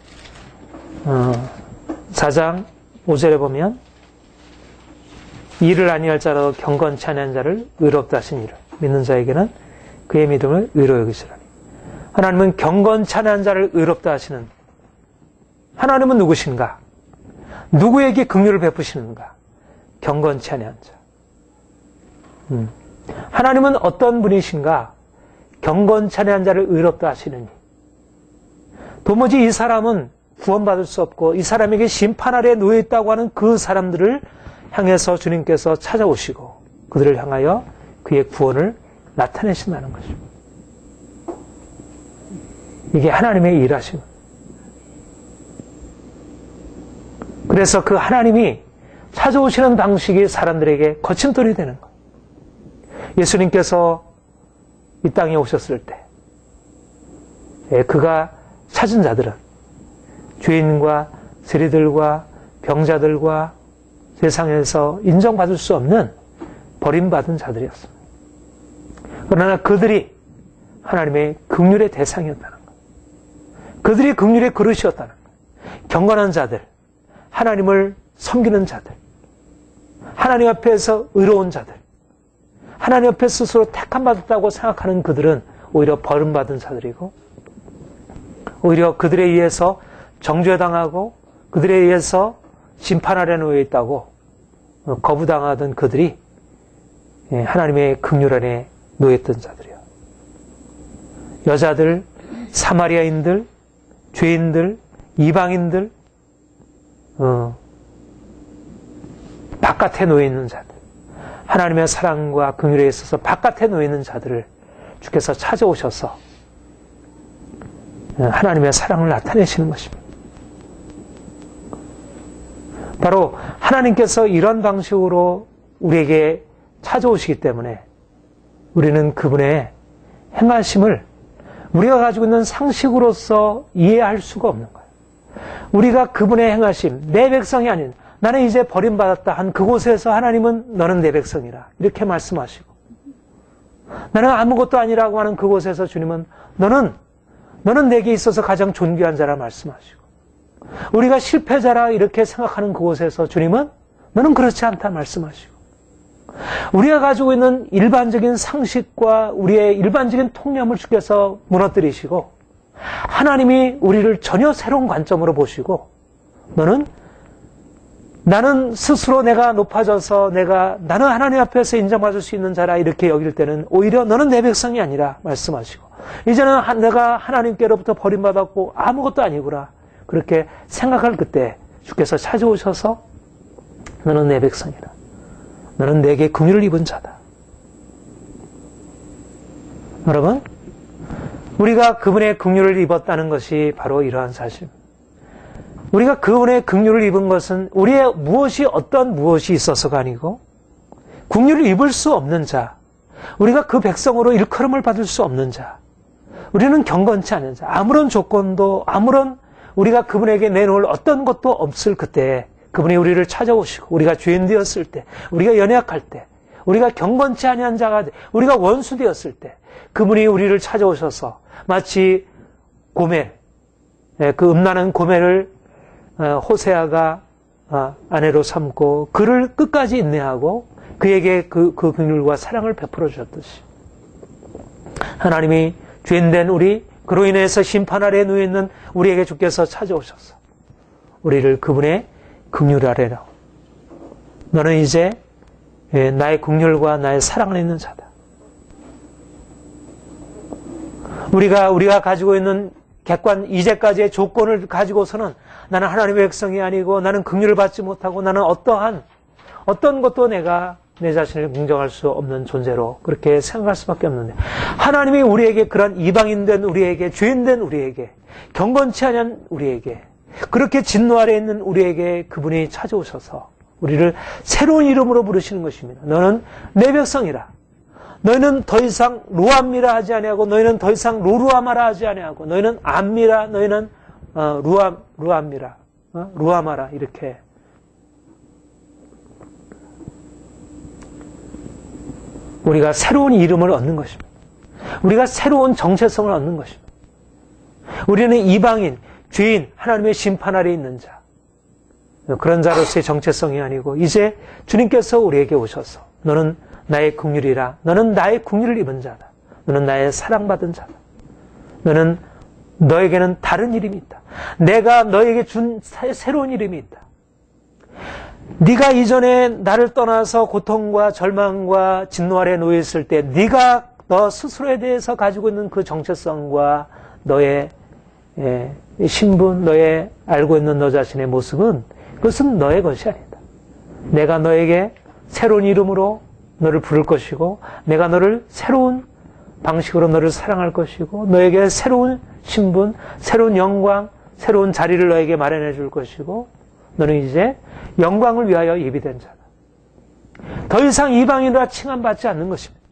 4장 5절에 보면 이를 아니할 자라도 경건치 아니한 자를 의롭다 하신 이를 믿는 자에게는 그의 믿음을 의로 여기시라니. 하나님은 경건치 아니한 자를 의롭다 하시는 하나님은 누구신가? 누구에게 긍휼을 베푸시는가? 경건치 아니한 자. 하나님은 어떤 분이신가? 경건치 아니한 자를 의롭다 하시느니. 도무지 이 사람은 구원받을 수 없고 이 사람에게 심판 아래에 놓여있다고 하는 그 사람들을 향해서 주님께서 찾아오시고 그들을 향하여 그의 구원을 나타내신다는 것입니다. 이게 하나님의 일하심. 그래서 그 하나님이 찾아오시는 방식이 사람들에게 거침돌이 되는 것. 예수님께서 이 땅에 오셨을 때 그가 찾은 자들은 죄인과 세리들과 병자들과 세상에서 인정받을 수 없는 버림받은 자들이었습니다. 그러나 그들이 하나님의 긍휼의 대상이었다는 것. 그들이 긍휼의 그릇이었다는 것. 경건한 자들, 하나님을 섬기는 자들, 하나님 앞에서 의로운 자들, 하나님 앞에 스스로 택함받았다고 생각하는 그들은 오히려 버림받은 자들이고 오히려 그들에 의해서 정죄당하고 그들에 의해서 심판 아래 놓여 있다고 거부당하던 그들이 하나님의 긍휼 안에 놓였던 자들이요. 여자들, 사마리아인들, 죄인들, 이방인들, 바깥에 놓여 있는 자들, 하나님의 사랑과 긍휼에 있어서 바깥에 놓여 있는 자들을 주께서 찾아오셔서 하나님의 사랑을 나타내시는 것입니다. 바로 하나님께서 이런 방식으로 우리에게 찾아오시기 때문에 우리는 그분의 행하심을 우리가 가지고 있는 상식으로서 이해할 수가 없는 거예요. 우리가 그분의 행하심, 내 백성이 아닌 나는 이제 버림받았다 한 그곳에서 하나님은 너는 내 백성이라 이렇게 말씀하시고 나는 아무것도 아니라고 하는 그곳에서 주님은 너는 내게 있어서 가장 존귀한 자라 말씀하시고 우리가 실패자라 이렇게 생각하는 그곳에서 주님은 너는 그렇지 않다 말씀하시고 우리가 가지고 있는 일반적인 상식과 우리의 일반적인 통념을 주께서 무너뜨리시고 하나님이 우리를 전혀 새로운 관점으로 보시고 나는 스스로 내가 높아져서 나는 하나님 앞에서 인정받을 수 있는 자라 이렇게 여길 때는 오히려 너는 내 백성이 아니라 말씀하시고 이제는 내가 하나님께로부터 버림받았고 아무것도 아니구나 그렇게 생각할 그때 주께서 찾아오셔서 너는 내 백성이라 너는 내게 긍휼을 입은 자다. 여러분 우리가 그분의 긍휼을 입었다는 것이 바로 이러한 사실입니다. 우리가 그분의 긍휼을 입은 것은 우리의 어떤 무엇이 있어서가 아니고 긍휼을 입을 수 없는 자, 우리가 그 백성으로 일컬음을 받을 수 없는 자, 우리는 경건치 않은 자, 아무런 조건도 우리가 그분에게 내놓을 어떤 것도 없을 그때 그분이 우리를 찾아오시고 우리가 죄인 되었을 때, 우리가 연약할 때, 우리가 경건치 아니한 자가 우리가 원수 되었을 때 그분이 우리를 찾아오셔서 마치 고멜, 그 음란한 고멜을 호세아가 아내로 삼고 그를 끝까지 인내하고 그에게 그 긍휼과 사랑을 베풀어 주셨듯이 하나님이 죄인된 우리 그로 인해서 심판 아래에 놓여 있는 우리에게 주께서 찾아오셔서 우리를 그분의 긍휼 아래로 너는 이제 나의 긍휼과 나의 사랑 안에 있는 자다. 우리가 가지고 있는 이제까지의 조건을 가지고서는 나는 하나님의 백성이 아니고 나는 긍휼을 받지 못하고 나는 어떤 것도 내가 내 자신을 긍정할 수 없는 존재로 그렇게 생각할 수밖에 없는데 하나님이 우리에게 그런 이방인된 우리에게 죄인된 우리에게 경건치 않은 우리에게 그렇게 진노 아래 있는 우리에게 그분이 찾아오셔서 우리를 새로운 이름으로 부르시는 것입니다. 너는 내 백성이라. 너희는 더 이상 로암미라 하지 아니하고 너희는 더 이상 로루아마라 하지 아니하고 너희는 암미라 너희는 루암미라 루아마라 이렇게 우리가 새로운 이름을 얻는 것입니다. 우리가 새로운 정체성을 얻는 것입니다. 우리는 이방인, 죄인, 하나님의 심판 아래 있는 자 그런 자로서의 정체성이 아니고 이제 주님께서 우리에게 오셔서 너는 나의 긍휼이라. 너는 나의 긍휼을 입은 자다. 너는 나의 사랑받은 자다. 너에게는 다른 이름이 있다. 내가 너에게 준 새로운 이름이 있다. 네가 이전에 나를 떠나서 고통과 절망과 진노 아래 놓여 있을 때 네가 너 스스로에 대해서 가지고 있는 그 정체성과 너의 신분, 너의 알고 있는 너 자신의 모습은 그것은 너의 것이 아니다. 내가 너에게 새로운 이름으로 너를 부를 것이고 내가 너를 새로운 방식으로 너를 사랑할 것이고 너에게 새로운 신분, 새로운 영광, 새로운 자리를 너에게 마련해 줄 것이고 너는 이제 영광을 위하여 예비된 자다. 더 이상 이방인이라 칭함받지 않는 것입니다.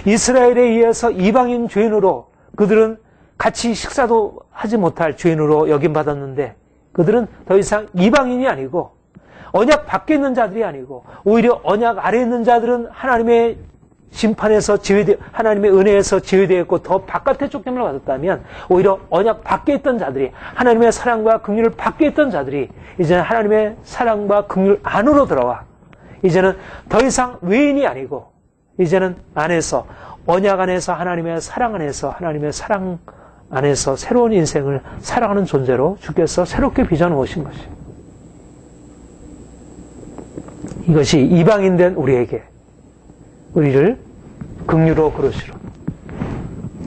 이스라엘에 의해서 이방인 죄인으로 그들은 같이 식사도 하지 못할 죄인으로 여김받았는데 그들은 더 이상 이방인이 아니고 언약 밖에 있는 자들이 아니고 오히려 언약 아래에 있는 자들은 하나님의 심판에서 하나님의 은혜에서 제외되었고 더 바깥에 쫓김을 받았다면 오히려 언약 밖에 있던 자들이 하나님의 사랑과 긍휼을 밖에 있던 자들이 이제는 하나님의 사랑과 긍휼 안으로 들어와 이제는 더 이상 외인이 아니고 이제는 안에서 언약 안에서 하나님의 사랑 안에서 하나님의 사랑 안에서 새로운 인생을 살아가는 존재로 주께서 새롭게 빚어놓으신 것입니다. 이것이 이방인 된 우리에게 우리를 긍휼로 그러시로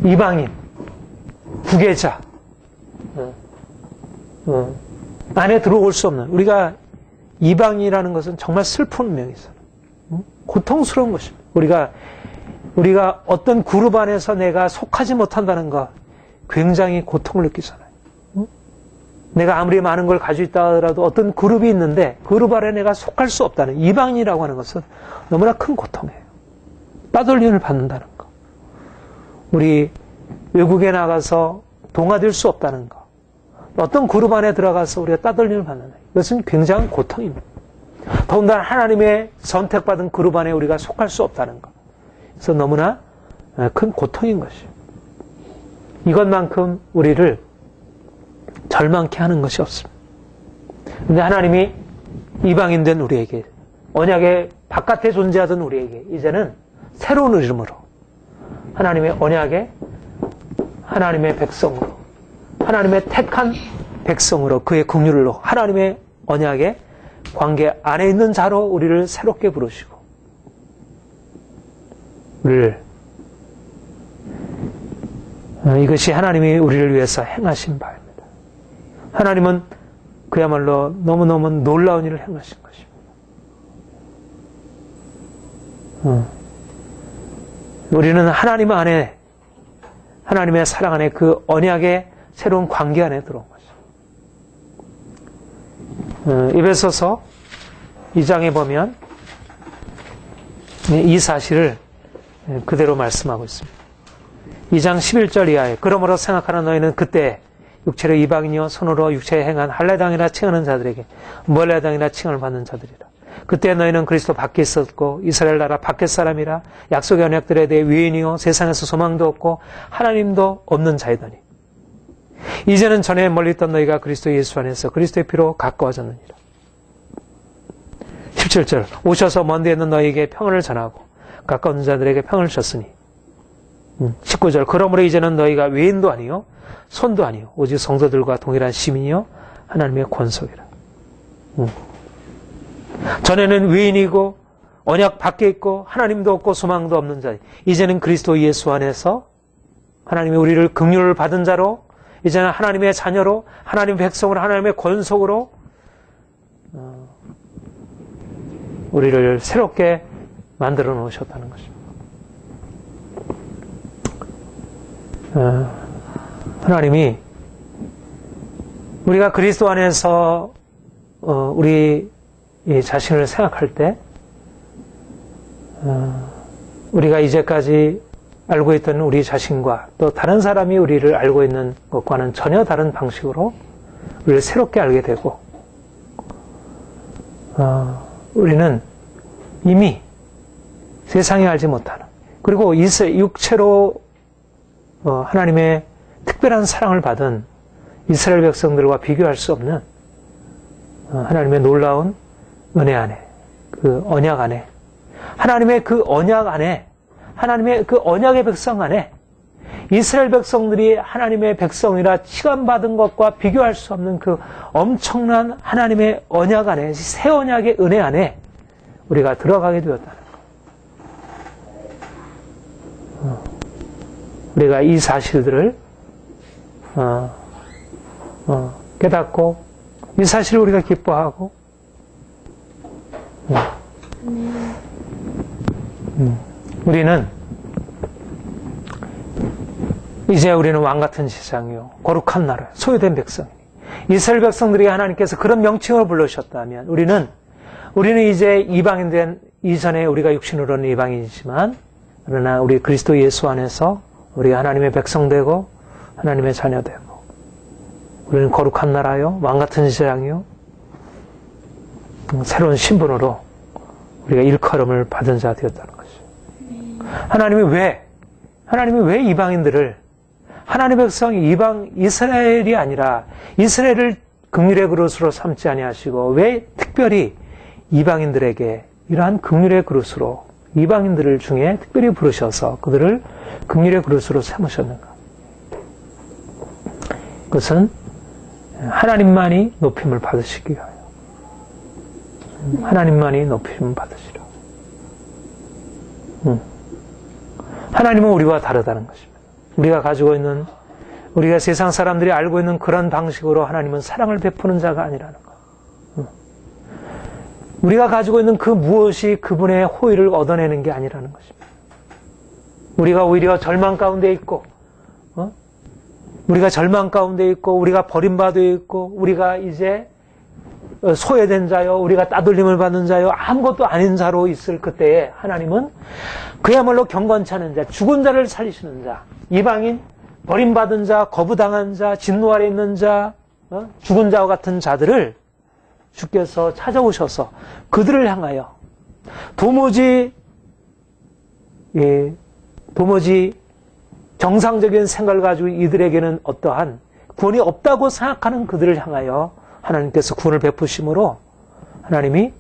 이방인, 부계자 안에 들어올 수 없는 우리가 이방인이라는 것은 정말 슬픈 운명이잖아요. 고통스러운 것입니다. 우리가 어떤 그룹 안에서 내가 속하지 못한다는 것 굉장히 고통을 느끼잖아요. 내가 아무리 많은 걸 가지고 있다 하더라도 어떤 그룹이 있는데 그룹 아래 내가 속할 수 없다는 이방인이라고 하는 것은 너무나 큰 고통이에요. 따돌림을 받는다는 것. 우리 외국에 나가서 동화될 수 없다는 것. 어떤 그룹 안에 들어가서 우리가 따돌림을 받는다. 이것은 굉장한 고통입니다. 더군다나 하나님의 선택받은 그룹 안에 우리가 속할 수 없다는 것. 그래서 너무나 큰 고통인 것이에요. 이것만큼 우리를 절망케 하는 것이 없습니다. 그런데 하나님이 이방인 된 우리에게 언약의 바깥에 존재하던 우리에게 이제는 새로운 이름으로 하나님의 언약의 하나님의 백성으로 하나님의 택한 백성으로 그의 긍휼로 하나님의 언약의 관계 안에 있는 자로 우리를 새롭게 부르시고 이것이 하나님이 우리를 위해서 행하신 바입니다. 하나님은 그야말로 너무너무 놀라운 일을 행하신 것입니다. 우리는 하나님 안에 하나님의 사랑 안에 그 언약의 새로운 관계 안에 들어온 것입니다. 에베소서 2장에 보면 이 사실을 그대로 말씀하고 있습니다. 2장 11절 이하에 그러므로 생각하는 너희는 그때 육체로 이방인이요 손으로 육체에 행한 할례당이라 칭하는 자들에게 멀레당이라 칭을 받는 자들이라. 그때 너희는 그리스도 밖에 있었고 이스라엘 나라 밖의 사람이라 약속의 언약들에 대해 외인이요 세상에서 소망도 없고 하나님도 없는 자이더니 이제는 전에 멀리 있던 너희가 그리스도 예수 안에서 그리스도의 피로 가까워졌느니라. 17절 오셔서 먼 데 있는 너희에게 평안을 전하고 가까운 자들에게 평안을 줬으니 19절 그러므로 이제는 너희가 외인도 아니요 손도 아니요 오직 성도들과 동일한 시민이요 하나님의 권속이라. 전에는 외인이고 언약 밖에 있고 하나님도 없고 소망도 없는 자 이제는 그리스도 예수 안에서 하나님이 우리를 긍휼을 받은 자로 이제는 하나님의 자녀로 하나님의 백성으로 하나님의 권속으로 우리를 새롭게 만들어 놓으셨다는 것입니다. 하나님이 우리가 그리스도 안에서 우리 자신을 생각할 때 우리가 이제까지 알고 있던 우리 자신과 또 다른 사람이 우리를 알고 있는 것과는 전혀 다른 방식으로 우리를 새롭게 알게 되고 우리는 이미 세상이 알지 못하는 그리고 육체로 하나님의 특별한 사랑을 받은 이스라엘 백성들과 비교할 수 없는 하나님의 놀라운 은혜 안에 그 언약 안에 하나님의 그 언약 안에 하나님의 그 언약의 백성 안에 이스라엘 백성들이 하나님의 백성이라 칭함받은 것과 비교할 수 없는 그 엄청난 하나님의 언약 안에 새 언약의 은혜 안에 우리가 들어가게 되었다는 것. 우리가 이 사실들을 깨닫고 이 사실을 우리가 기뻐하고 우리는 이제 우리는 왕같은 세상이요 거룩한 나라 소유된 백성이니 이스라엘 백성들이 하나님께서 그런 명칭을 불러주셨다면 우리는 이제 이방인 된 이전에 우리가 육신으로는 이방인이지만 그러나 우리 그리스도 예수 안에서 우리가 하나님의 백성 되고 하나님의 자녀 되고 우리는 거룩한 나라요 왕같은 세상이요 새로운 신분으로 우리가 일컬음을 받은 자 되었다는 것이죠. 하나님이 왜 이방인들을 하나님의 백성이 이스라엘이 아니라 이스라엘을 긍휼의 그릇으로 삼지 아니하시고 왜 특별히 이방인들에게 이러한 긍휼의 그릇으로 이방인들을 중에 특별히 부르셔서 그들을 긍휼의 그릇으로 삼으셨는가? 그것은 하나님만이 높임을 받으시기 위하여 하나님만이 높임을 받으시라. 하나님은 우리와 다르다는 것입니다. 우리가 세상 사람들이 알고 있는 그런 방식으로 하나님은 사랑을 베푸는 자가 아니라는 것. 우리가 가지고 있는 그 무엇이 그분의 호의를 얻어내는 게 아니라는 것입니다. 우리가 오히려 절망 가운데 있고, 우리가 버림받아 있고, 우리가 이제 소외된 자요, 우리가 따돌림을 받는 자요, 아무것도 아닌 자로 있을 그때에 하나님은 그야말로 경건치 않은 자, 죽은 자를 살리시는 자, 이방인, 버림받은 자, 거부당한 자, 진노 아래 있는 자, 죽은 자와 같은 자들을 주께서 찾아오셔서 그들을 향하여 도무지 정상적인 생각을 가지고 이들에게는 어떠한 구원이 없다고 생각하는 그들을 향하여 하나님께서 구원을 베푸심으로 하나님이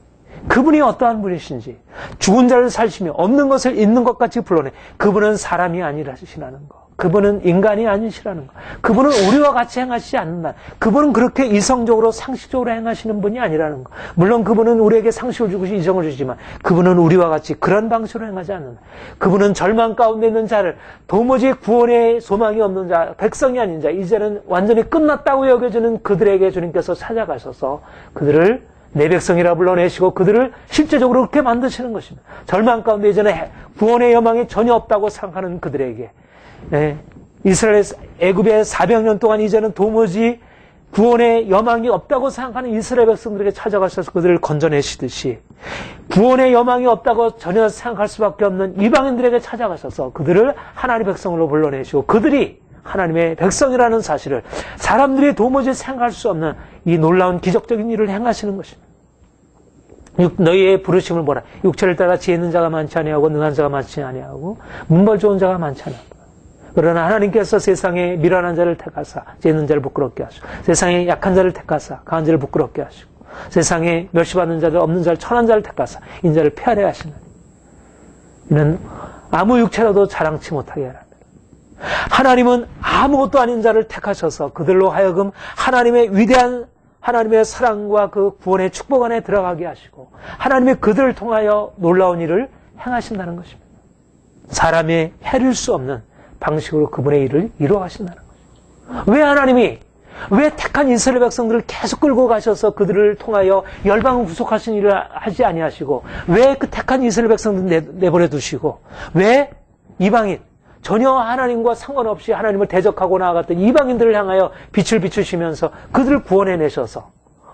그분이 어떠한 분이신지 죽은 자를 살시며 없는 것을 있는 것 같이 불러내 그분은 사람이 아니라시라는 것. 그분은 인간이 아니시라는 것. 그분은 우리와 같이 행하시지 않는다. 그분은 그렇게 이성적으로 상식적으로 행하시는 분이 아니라는 것. 물론 그분은 우리에게 상식을 주고 이성을 주지만 그분은 우리와 같이 그런 방식으로 행하지 않는다. 그분은 절망 가운데 있는 자를 도무지 구원의 소망이 없는 자, 백성이 아닌 자, 이제는 완전히 끝났다고 여겨지는 그들에게 주님께서 찾아가셔서 그들을 내 백성이라 불러내시고 그들을 실제적으로 그렇게 만드시는 것입니다. 절망 가운데 이제는 구원의 여망이 전혀 없다고 생각하는 그들에게 이스라엘 애굽의 400년 동안 이제는 도무지 구원의 여망이 없다고 생각하는 이스라엘 백성들에게 찾아가셔서 그들을 건져내시듯이 구원의 여망이 없다고 전혀 생각할 수밖에 없는 이방인들에게 찾아가셔서 그들을 하나님의 백성으로 불러내시고 그들이 하나님의 백성이라는 사실을 사람들이 도무지 생각할 수 없는 이 놀라운 기적적인 일을 행하시는 것입니다. 너희의 부르심을 보라. 육체를 따라 지혜 있는 자가 많지 아니하고 능한 자가 많지 아니하고 문벌 좋은 자가 많지 아니하고 그러나 하나님께서 세상에 미련한 자를 택하사 지혜 있는 자를 부끄럽게 하시고 세상에 약한 자를 택하사 강한 자를 부끄럽게 하시고 세상에 멸시받는 자들 없는 자를 천한 자를 택하사 인자를 폐하려 하시는 이는 아무 육체라도 자랑치 못하게 하라. 하나님은 아무것도 아닌 자를 택하셔서 그들로 하여금 하나님의 위대한 하나님의 사랑과 그 구원의 축복 안에 들어가게 하시고 하나님이 그들을 통하여 놀라운 일을 행하신다는 것입니다. 사람의 해릴 수 없는 방식으로 그분의 일을 이루어가신다는 것입니다. 왜 택한 이스라엘 백성들을 계속 끌고 가셔서 그들을 통하여 열방을 구속하신 일을 하지 아니하시고 왜 그 택한 이스라엘 백성들을 내버려 두시고 왜 이방인 전혀 하나님과 상관없이 하나님을 대적하고 나아갔던 이방인들을 향하여 빛을 비추시면서 그들을 구원해내셔서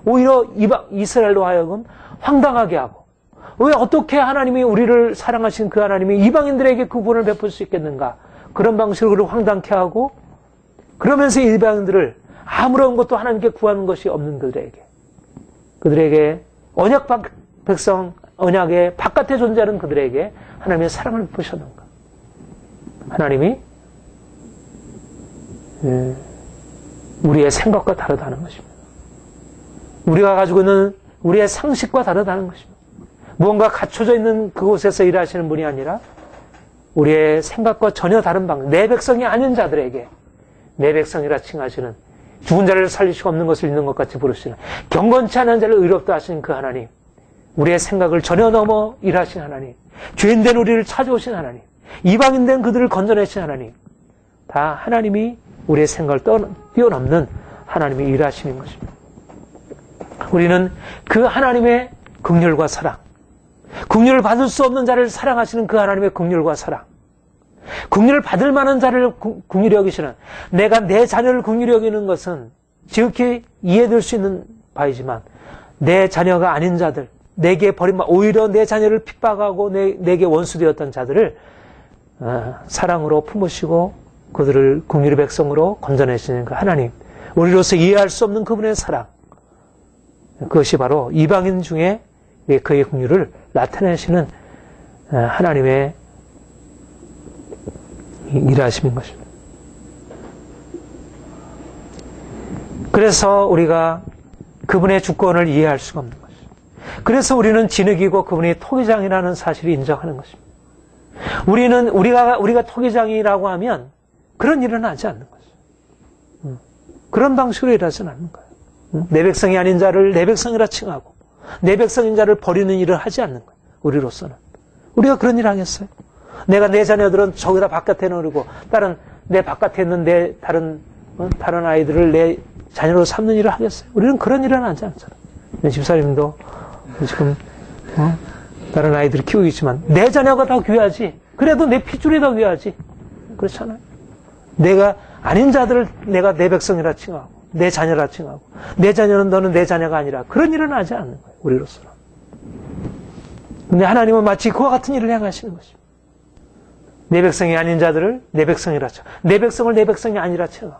오히려 이스라엘로 하여금 황당하게 하고, 왜 어떻게 하나님이 우리를 사랑하신 그 하나님이 이방인들에게 그 구원을 베풀 수 있겠는가, 그런 방식으로 황당케 하고, 그러면서 이방인들을 아무런 것도 하나님께 구하는 것이 없는 그들에게 언약 백성, 언약의 바깥에 존재하는 그들에게 하나님의 사랑을 베푸셨는가. 하나님이 우리의 생각과 다르다는 것입니다. 우리가 가지고 있는 우리의 상식과 다르다는 것입니다. 무언가 갖춰져 있는 그곳에서 일하시는 분이 아니라 우리의 생각과 전혀 다른 방식, 내 백성이 아닌 자들에게 내 백성이라 칭하시는, 죽은 자를 살릴 수가 없는 것을 있는 것 같이 부르시는, 경건치 않은 자를 의롭다 하시는 그 하나님, 우리의 생각을 전혀 넘어 일하신 하나님, 죄인된 우리를 찾아오신 하나님, 이방인된 그들을 건져내신 하나님, 다 하나님이 우리의 생각을 뛰어넘는 하나님의 일하시는 것입니다. 우리는 그 하나님의 긍휼과 사랑, 긍휼을 받을 수 없는 자를 사랑하시는 그 하나님의 긍휼과 사랑, 긍휼을 받을 만한 자를 긍휼히 여기시는, 내가 내 자녀를 긍휼히 여기는 것은 지극히 이해될 수 있는 바이지만 내 자녀가 아닌 자들, 내게 오히려 내 자녀를 핍박하고 내게 원수되었던 자들을 사랑으로 품으시고 그들을 긍휼의 백성으로 건져내시는 그 하나님, 우리로서 이해할 수 없는 그분의 사랑, 그것이 바로 이방인 중에 그의 긍휼을 나타내시는 하나님의 일하심인 것입니다. 그래서 우리가 그분의 주권을 이해할 수가 없는 것입니다. 그래서 우리는 진흙이고 그분이 토기장이라는 사실을 인정하는 것입니다. 우리가 토기장이라고 하면 그런 일은 하지 않는 거죠. 그런 방식으로 일하지는 않는 거예요. 내 백성이 아닌 자를 내 백성이라 칭하고 내 백성인 자를 버리는 일을 하지 않는 거예요. 우리로서는. 우리가 그런 일을 하겠어요? 내가 내 자녀들은 저기다 바깥에 놓으고 내 바깥에 있는 내 다른 아이들을 내 자녀로 삼는 일을 하겠어요? 우리는 그런 일은 하지 않잖아요. 내 집사님도 지금 다른 아이들을 키우고 있지만 내 자녀가 더 귀하지. 그래도 내 핏줄이 더 귀하지. 그렇잖아요. 내가 아닌 자들을 내가 내 백성이라 칭하고 내 자녀라 칭하고 내 자녀는 너는 내 자녀가 아니라, 그런 일은 하지 않는 거예요. 우리로서는. 근데 하나님은 마치 그와 같은 일을 행하시는 것입니다. 내 백성이 아닌 자들을 내 백성이라 칭하고 내 백성을 내 백성이 아니라 칭하고.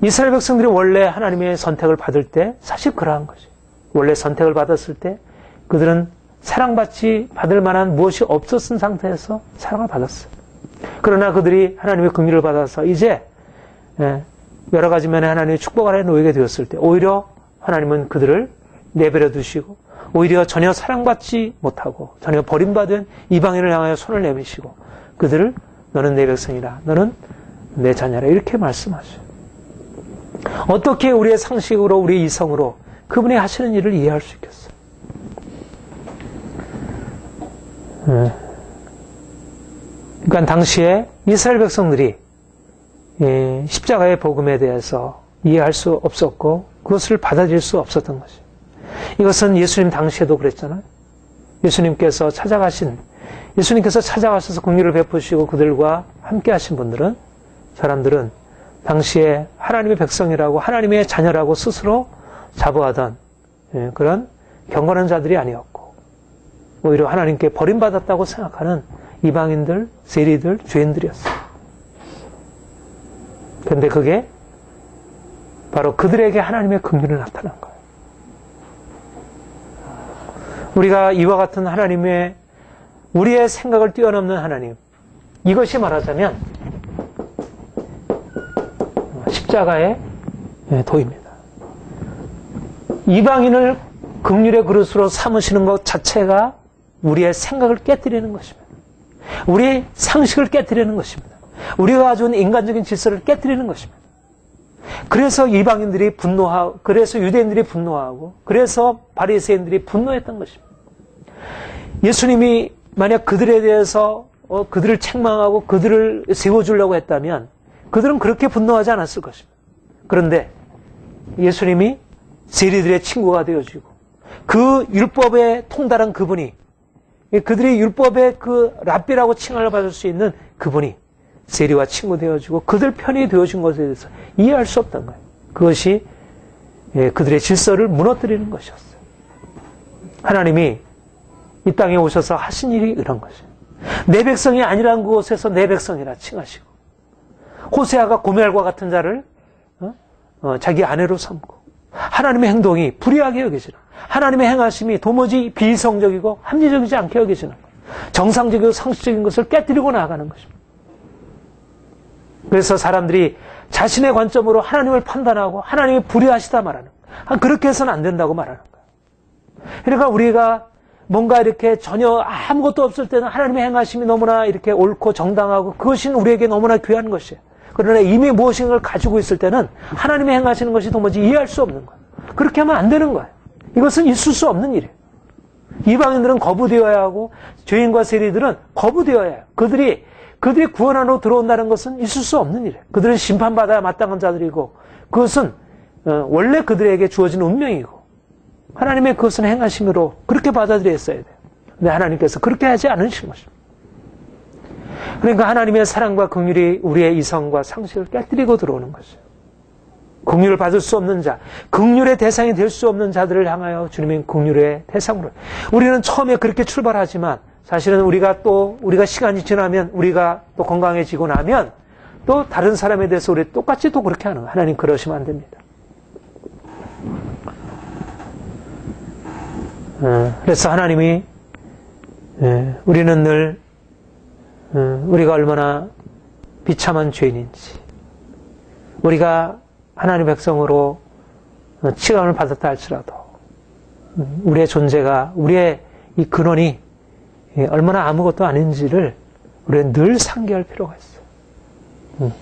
이스라엘 백성들이 원래 하나님의 선택을 받을 때 사실 그러한 거죠. 원래 선택을 받았을 때 그들은 사랑받지 받을 만한 무엇이 없었던 상태에서 사랑을 받았어요. 그러나 그들이 하나님의 긍휼을 받아서 이제 여러 가지 면에 하나님의 축복 아래 놓이게 되었을 때 오히려 하나님은 그들을 내버려 두시고 오히려 전혀 사랑받지 못하고 전혀 버림받은 이방인을 향하여 손을 내미시고 그들을 너는 내 백성이라, 너는 내 자녀라, 이렇게 말씀하셔요. 어떻게 우리의 상식으로 우리의 이성으로 그분이 하시는 일을 이해할 수 있겠어요? 그러니까 당시에 이스라엘 백성들이 십자가의 복음에 대해서 이해할 수 없었고 그것을 받아들일 수 없었던 것이죠. 이것은 예수님 당시에도 그랬잖아요. 예수님께서 찾아가셔서 긍휼을 베푸시고 그들과 함께 하신 사람들은 당시에 하나님의 백성이라고 하나님의 자녀라고 스스로 자부하던 그런 경건한 자들이 아니었고 오히려 하나님께 버림받았다고 생각하는 이방인들, 세리들, 죄인들이었어요. 그런데 그게 바로 그들에게 하나님의 긍휼이 나타난 거예요. 우리가 이와 같은 하나님의 우리의 생각을 뛰어넘는 하나님, 이것이 말하자면 십자가의 도입니다. 이방인을 긍휼의 그릇으로 삼으시는 것 자체가 우리의 생각을 깨뜨리는 것입니다. 우리의 상식을 깨뜨리는 것입니다. 우리가 가지고 있는 인간적인 질서를 깨뜨리는 것입니다. 그래서 이방인들이 분노하고, 그래서 유대인들이 분노하고, 그래서 바리새인들이 분노했던 것입니다. 예수님이 만약 그들에 대해서 그들을 책망하고 그들을 세워주려고 했다면 그들은 그렇게 분노하지 않았을 것입니다. 그런데 예수님이 세리들의 친구가 되어지고 그 율법에 통달한 그분이 그들이 율법의 그 랍비라고 칭함을 받을 수 있는 그분이 세리와 친구 되어주고 그들 편이 되어준 것에 대해서 이해할 수 없던 거예요. 그것이 그들의 질서를 무너뜨리는 것이었어요. 하나님이 이 땅에 오셔서 하신 일이 이런 것이에요. 내 백성이 아니란 곳에서 내 백성이라 칭하시고, 호세아가 고멜과 같은 자를 자기 아내로 삼고, 하나님의 행동이 불의하게 여겨지는, 하나님의 행하심이 도무지 비이성적이고 합리적이지 않게 여겨지는, 정상적이고 상식적인 것을 깨뜨리고 나아가는 것입니다. 그래서 사람들이 자신의 관점으로 하나님을 판단하고 하나님이 불의하시다 말하는 거예요. 그렇게 해서는 안 된다고 말하는 거예요. 그러니까 우리가 뭔가 이렇게 전혀 아무것도 없을 때는 하나님의 행하심이 너무나 이렇게 옳고 정당하고 그것이 우리에게 너무나 귀한 것이에요. 그러나 이미 무엇인가를 가지고 있을 때는 하나님이 행하시는 것이 도무지 이해할 수 없는 거예요. 그렇게 하면 안 되는 거예요. 이것은 있을 수 없는 일이에요. 이방인들은 거부되어야 하고 죄인과 세리들은 거부되어야 해요. 그들이 구원 안으로 들어온다는 것은 있을 수 없는 일이에요. 그들은 심판받아야 마땅한 자들이고 그것은 원래 그들에게 주어진 운명이고 하나님의 그것은 행하심으로 그렇게 받아들였어야 돼요. 근데 하나님께서 그렇게 하지 않으신 것입니다. 그러니까 하나님의 사랑과 긍휼이 우리의 이성과 상식을 깨뜨리고 들어오는 것이에요. 긍휼을 받을 수 없는 자, 긍휼의 대상이 될 수 없는 자들을 향하여 주님의 긍휼의 대상으로. 우리는 처음에 그렇게 출발하지만 사실은 우리가 시간이 지나면 우리가 또 건강해지고 나면 또 다른 사람에 대해서 우리 똑같이 또 그렇게 하는 거예요. 하나님 그러시면 안 됩니다. 그래서 하나님이 우리는 늘 우리가 얼마나 비참한 죄인인지 우리가 하나님의 백성으로 취감을 받았다 할지라도 우리의 존재가 우리의 이 근원이 얼마나 아무것도 아닌지를 우리는 늘 상기할 필요가 있어요.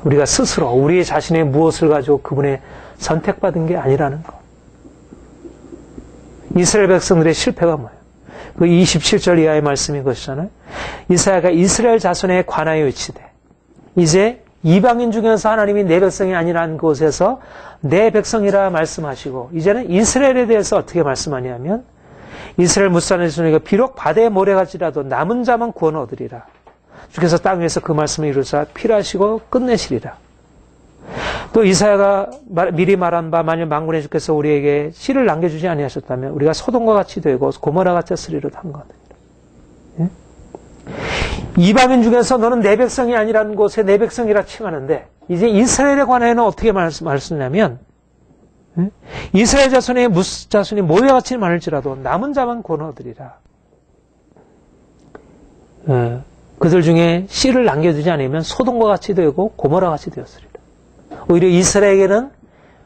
우리가 스스로 우리 자신의 무엇을 가지고 그분의 선택받은 게 아니라는 것. 이스라엘 백성들의 실패가 뭐예요? 그 27절 이하의 말씀인 것이잖아요. 이사야가 이스라엘 자손에 관하여 외치되 이제 이방인 중에서 하나님이 내 백성이 아니라는 곳에서 내 백성이라 말씀하시고 이제는 이스라엘에 대해서 어떻게 말씀하냐면 이스라엘 무산의 자손에게 비록 바다의 모래같이라도 남은 자만 구원 얻으리라. 주께서 땅 위에서 그 말씀을 이루사 필하시고 끝내시리라. 또 이사야가 미리 말한 바 만일 만군의 주께서 우리에게 씨를 남겨주지 아니하셨다면 우리가 소돔과 같이 되고 고모라 같이 쓰리로다 한 것이다. 예? 이방인 중에서 너는 내 백성이 아니라는 곳에 내 백성이라 칭하는데 이제 이스라엘에 관하여는 어떻게 말씀하냐면 이스라엘 자손의 자손이 모여같이 많을지라도 남은 자만 구원 얻으리라. 그들 중에 씨를 남겨두지 않으면 소돔과 같이 되고 고모라 같이 되었으리라. 오히려 이스라엘에게는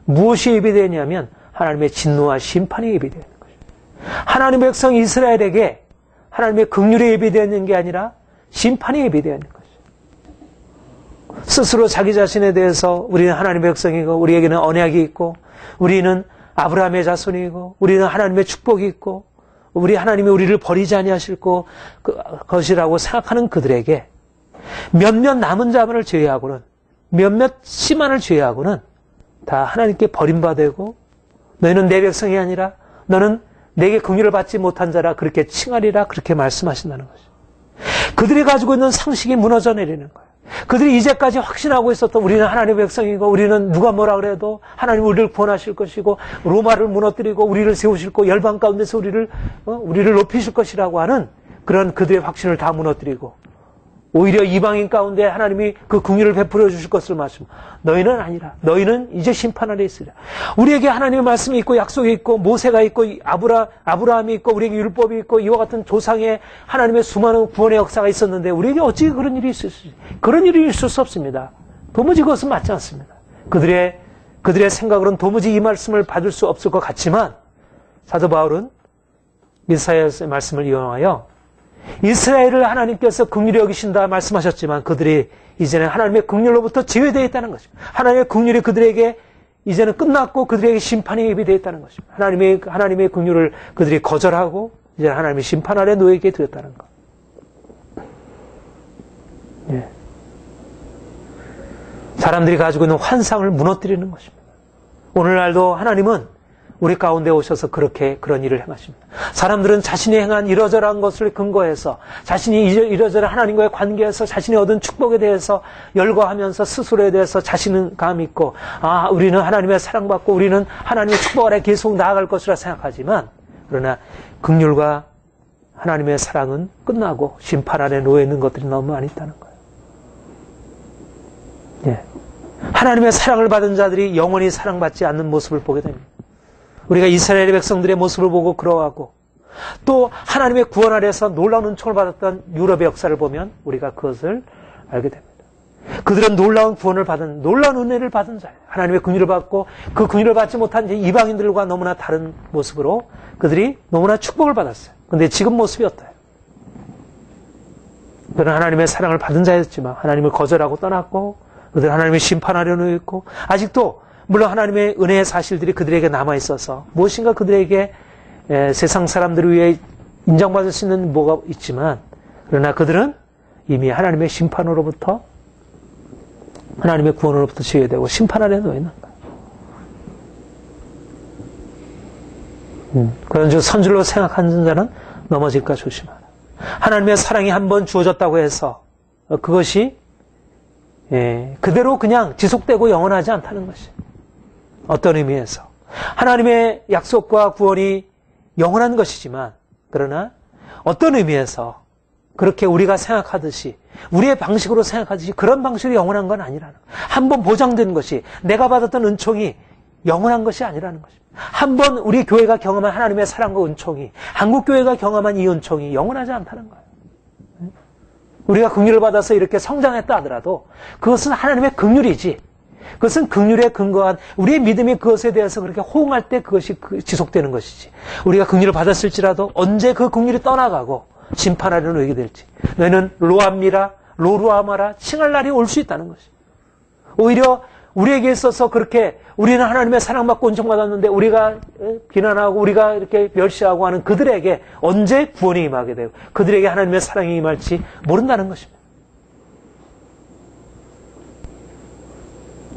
무엇이 예비되었냐면 하나님의 진노와 심판이 예비되어 있는 것입니다. 하나님의 백성 이스라엘에게 하나님의 긍휼이 예비되어 게 아니라 심판이 예비되어 있는 것이죠. 스스로 자기 자신에 대해서 우리는 하나님의 백성이고 우리에게는 언약이 있고 우리는 아브라함의 자손이고 우리는 하나님의 축복이 있고 우리 하나님이 우리를 버리지 아니하실 것이라고 생각하는 그들에게 몇몇 남은 자만을 제외하고는 몇몇 씨만을 제외하고는 다 하나님께 버림받고 너희는 내 백성이 아니라 너는 내게 긍휼을 받지 못한 자라 그렇게 칭하리라 그렇게 말씀하신다는 것이죠. 그들이 가지고 있는 상식이 무너져 내리는 거예요. 그들이 이제까지 확신하고 있었던 우리는 하나님의 백성이고 우리는 누가 뭐라 그래도 하나님 우리를 구원하실 것이고 로마를 무너뜨리고 우리를 세우실 거 열방 가운데서 우리를 높이실 것이라고 하는 그런 그들의 확신을 다 무너뜨리고 오히려 이방인 가운데 하나님이 그 긍휼을 베풀어 주실 것을 말씀. 너희는 아니라 너희는 이제 심판 아래 있으리라. 우리에게 하나님의 말씀이 있고 약속이 있고 모세가 있고 아브라함이 있고 우리에게 율법이 있고 이와 같은 조상의 하나님의 수많은 구원의 역사가 있었는데 우리에게 어찌 그런 일이 있을 수 있을지. 그런 일이 있을 수 없습니다. 도무지 그것은 맞지 않습니다. 그들의 생각으로는 도무지 이 말씀을 받을 수 없을 것 같지만 사도 바울은 이사야의 말씀을 이용하여 이스라엘을 하나님께서 긍휼히 여기신다 말씀하셨지만 그들이 이제는 하나님의 긍휼로부터 제외되어 있다는 것입니다. 하나님의 긍휼이 그들에게 이제는 끝났고 그들에게 심판이 예비되어 있다는 것입니다. 하나님의 긍휼을 그들이 거절하고 이제 하나님의 심판 아래 놓이게 되었다는 것. 예. 사람들이 가지고 있는 환상을 무너뜨리는 것입니다. 오늘날도 하나님은 우리 가운데 오셔서 그런 일을 행하십니다. 사람들은 자신이 행한 이러저러한 것을 근거해서 자신이 이러저러한 하나님과의 관계에서 자신이 얻은 축복에 대해서 열거하면서 스스로에 대해서 자신감 있고 우리는 하나님의 사랑받고 우리는 하나님의 축복 아래 계속 나아갈 것이라 생각하지만 그러나 긍휼과 하나님의 사랑은 끝나고 심판 아래 놓여 있는 것들이 너무 많이 있다는 거예요. 예. 하나님의 사랑을 받은 자들이 영원히 사랑받지 않는 모습을 보게 됩니다. 우리가 이스라엘의 백성들의 모습을 보고 그러하고 또 하나님의 구원 아래에서 놀라운 은총을 받았던 유럽의 역사를 보면 우리가 그것을 알게 됩니다. 그들은 놀라운 구원을 받은 놀라운 은혜를 받은 자예요. 하나님의 긍휼을 받고 그 긍휼을 받지 못한 이방인들과 너무나 다른 모습으로 그들이 너무나 축복을 받았어요. 그런데 지금 모습이 어때요? 그들은 하나님의 사랑을 받은 자였지만 하나님을 거절하고 떠났고 그들은 하나님의 심판하려 놓여 있고 아직도 물론 하나님의 은혜의 사실들이 그들에게 남아있어서 무엇인가 그들에게 세상 사람들을 위해 인정받을 수 있는 뭐가 있지만 그러나 그들은 이미 하나님의 심판으로부터 하나님의 구원으로부터 제외되고 심판 아래 놓여 있는 거예요. 그런 즉 선줄로 생각하는 자는 넘어질까 조심하라. 하나님의 사랑이 한번 주어졌다고 해서 그것이 그대로 그냥 지속되고 영원하지 않다는 것이 어떤 의미에서 하나님의 약속과 구원이 영원한 것이지만 그러나 어떤 의미에서 그렇게 우리가 생각하듯이 우리의 방식으로 생각하듯이 그런 방식으로 영원한 건 아니라는 거예요. 한번 보장된 것이 내가 받았던 은총이 영원한 것이 아니라는 것입니다. 한번 우리 교회가 경험한 하나님의 사랑과 은총이 한국교회가 경험한 이 은총이 영원하지 않다는 거예요. 우리가 긍휼을 받아서 이렇게 성장했다 하더라도 그것은 하나님의 긍휼이지 그것은 긍휼에 근거한 우리의 믿음이 그것에 대해서 그렇게 호응할 때 그것이 지속되는 것이지 우리가 긍휼을 받았을지라도 언제 그 긍휼이 떠나가고 심판하려 놓이게 될지 너희는 로암미라 로루아마라 칭할 날이 올 수 있다는 것이 오히려 우리에게 있어서 그렇게 우리는 하나님의 사랑받고 은총받았는데 우리가 비난하고 우리가 이렇게 멸시하고 하는 그들에게 언제 구원이 임하게 되고 그들에게 하나님의 사랑이 임할지 모른다는 것입니다.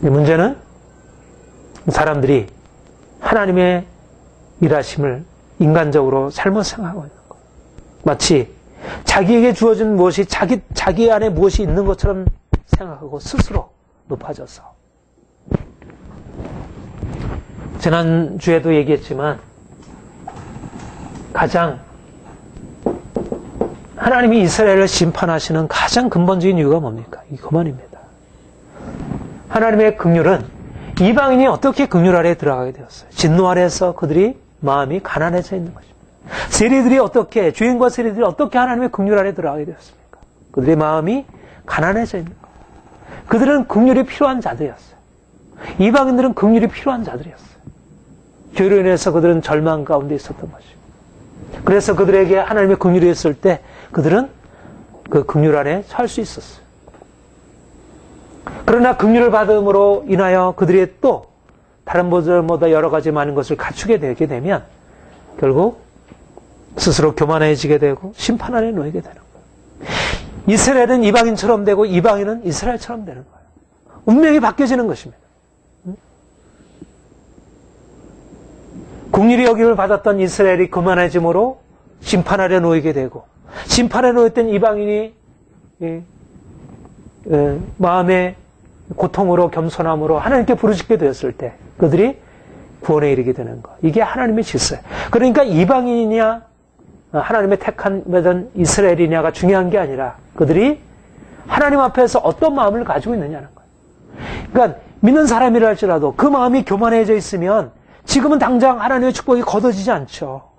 이 문제는 사람들이 하나님의 일하심을 인간적으로 잘못 생각하고 있는 것. 마치 자기에게 주어진 무엇이 자기 안에 무엇이 있는 것처럼 생각하고 스스로 높아져서 지난주에도 얘기했지만 가장 하나님이 이스라엘을 심판하시는 가장 근본적인 이유가 뭡니까? 그만입니다. 하나님의 긍휼은 이방인이 어떻게 긍휼 아래에 들어가게 되었어요? 진노 아래에서 그들이 마음이 가난해져 있는 것입니다. 세리들이 어떻게 주인과 세리들이 어떻게 하나님의 긍휼 아래에 들어가게 되었습니까? 그들의 마음이 가난해져 있는 거예요. 그들은 긍휼이 필요한 자들이었어요. 이방인들은 긍휼이 필요한 자들이었어요. 죄로 인해서 그들은 절망 가운데 있었던 것이죠. 그래서 그들에게 하나님의 긍휼이 있을 때 그들은 그 긍휼 안에 설 수 있었어요. 그러나 긍휼을 받음으로 인하여 그들이 또 다른 분들보다 여러 가지 많은 것을 갖추게 되게 되면 결국 스스로 교만해지게 되고 심판 안에 놓이게 되는 거예요. 이스라엘은 이방인처럼 되고 이방인은 이스라엘처럼 되는 거예요. 운명이 바뀌어지는 것입니다. 긍휼히 여김을 받았던 이스라엘이 교만해짐으로 심판 아래 놓이게 되고 심판에 놓였던 이방인이 마음의 고통으로 겸손함으로 하나님께 부르짖게 되었을 때 그들이 구원에 이르게 되는 것. 이게 하나님의 질서예요. 그러니까 이방인이냐 하나님의 택한 이스라엘이냐가 중요한 게 아니라 그들이 하나님 앞에서 어떤 마음을 가지고 있느냐는 거예요. 그러니까 믿는 사람이라 할지라도 그 마음이 교만해져 있으면 지금은 당장 하나님의 축복이 거둬지지 않죠.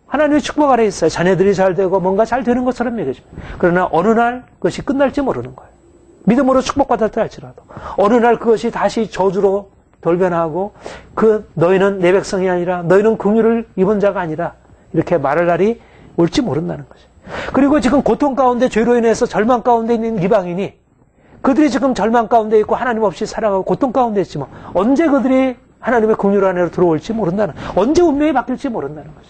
하나님의 축복 아래 있어요. 자녀들이 잘 되고 뭔가 잘 되는 것처럼 여겨집니다. 그러나 어느 날 그것이 끝날지 모르는 거예요. 믿음으로 축복받았다 할지라도 어느 날 그것이 다시 저주로 돌변하고 너희는 내 백성이 아니라 너희는 긍휼을 입은 자가 아니라 이렇게 말할 날이 올지 모른다는 거죠. 그리고 지금 고통 가운데 죄로 인해서 절망 가운데 있는 이방인이 그들이 지금 절망 가운데 있고 하나님 없이 살아가고 고통 가운데 있지만 언제 그들이 하나님의 긍휼 안으로 들어올지 모른다는 언제 운명이 바뀔지 모른다는 거죠.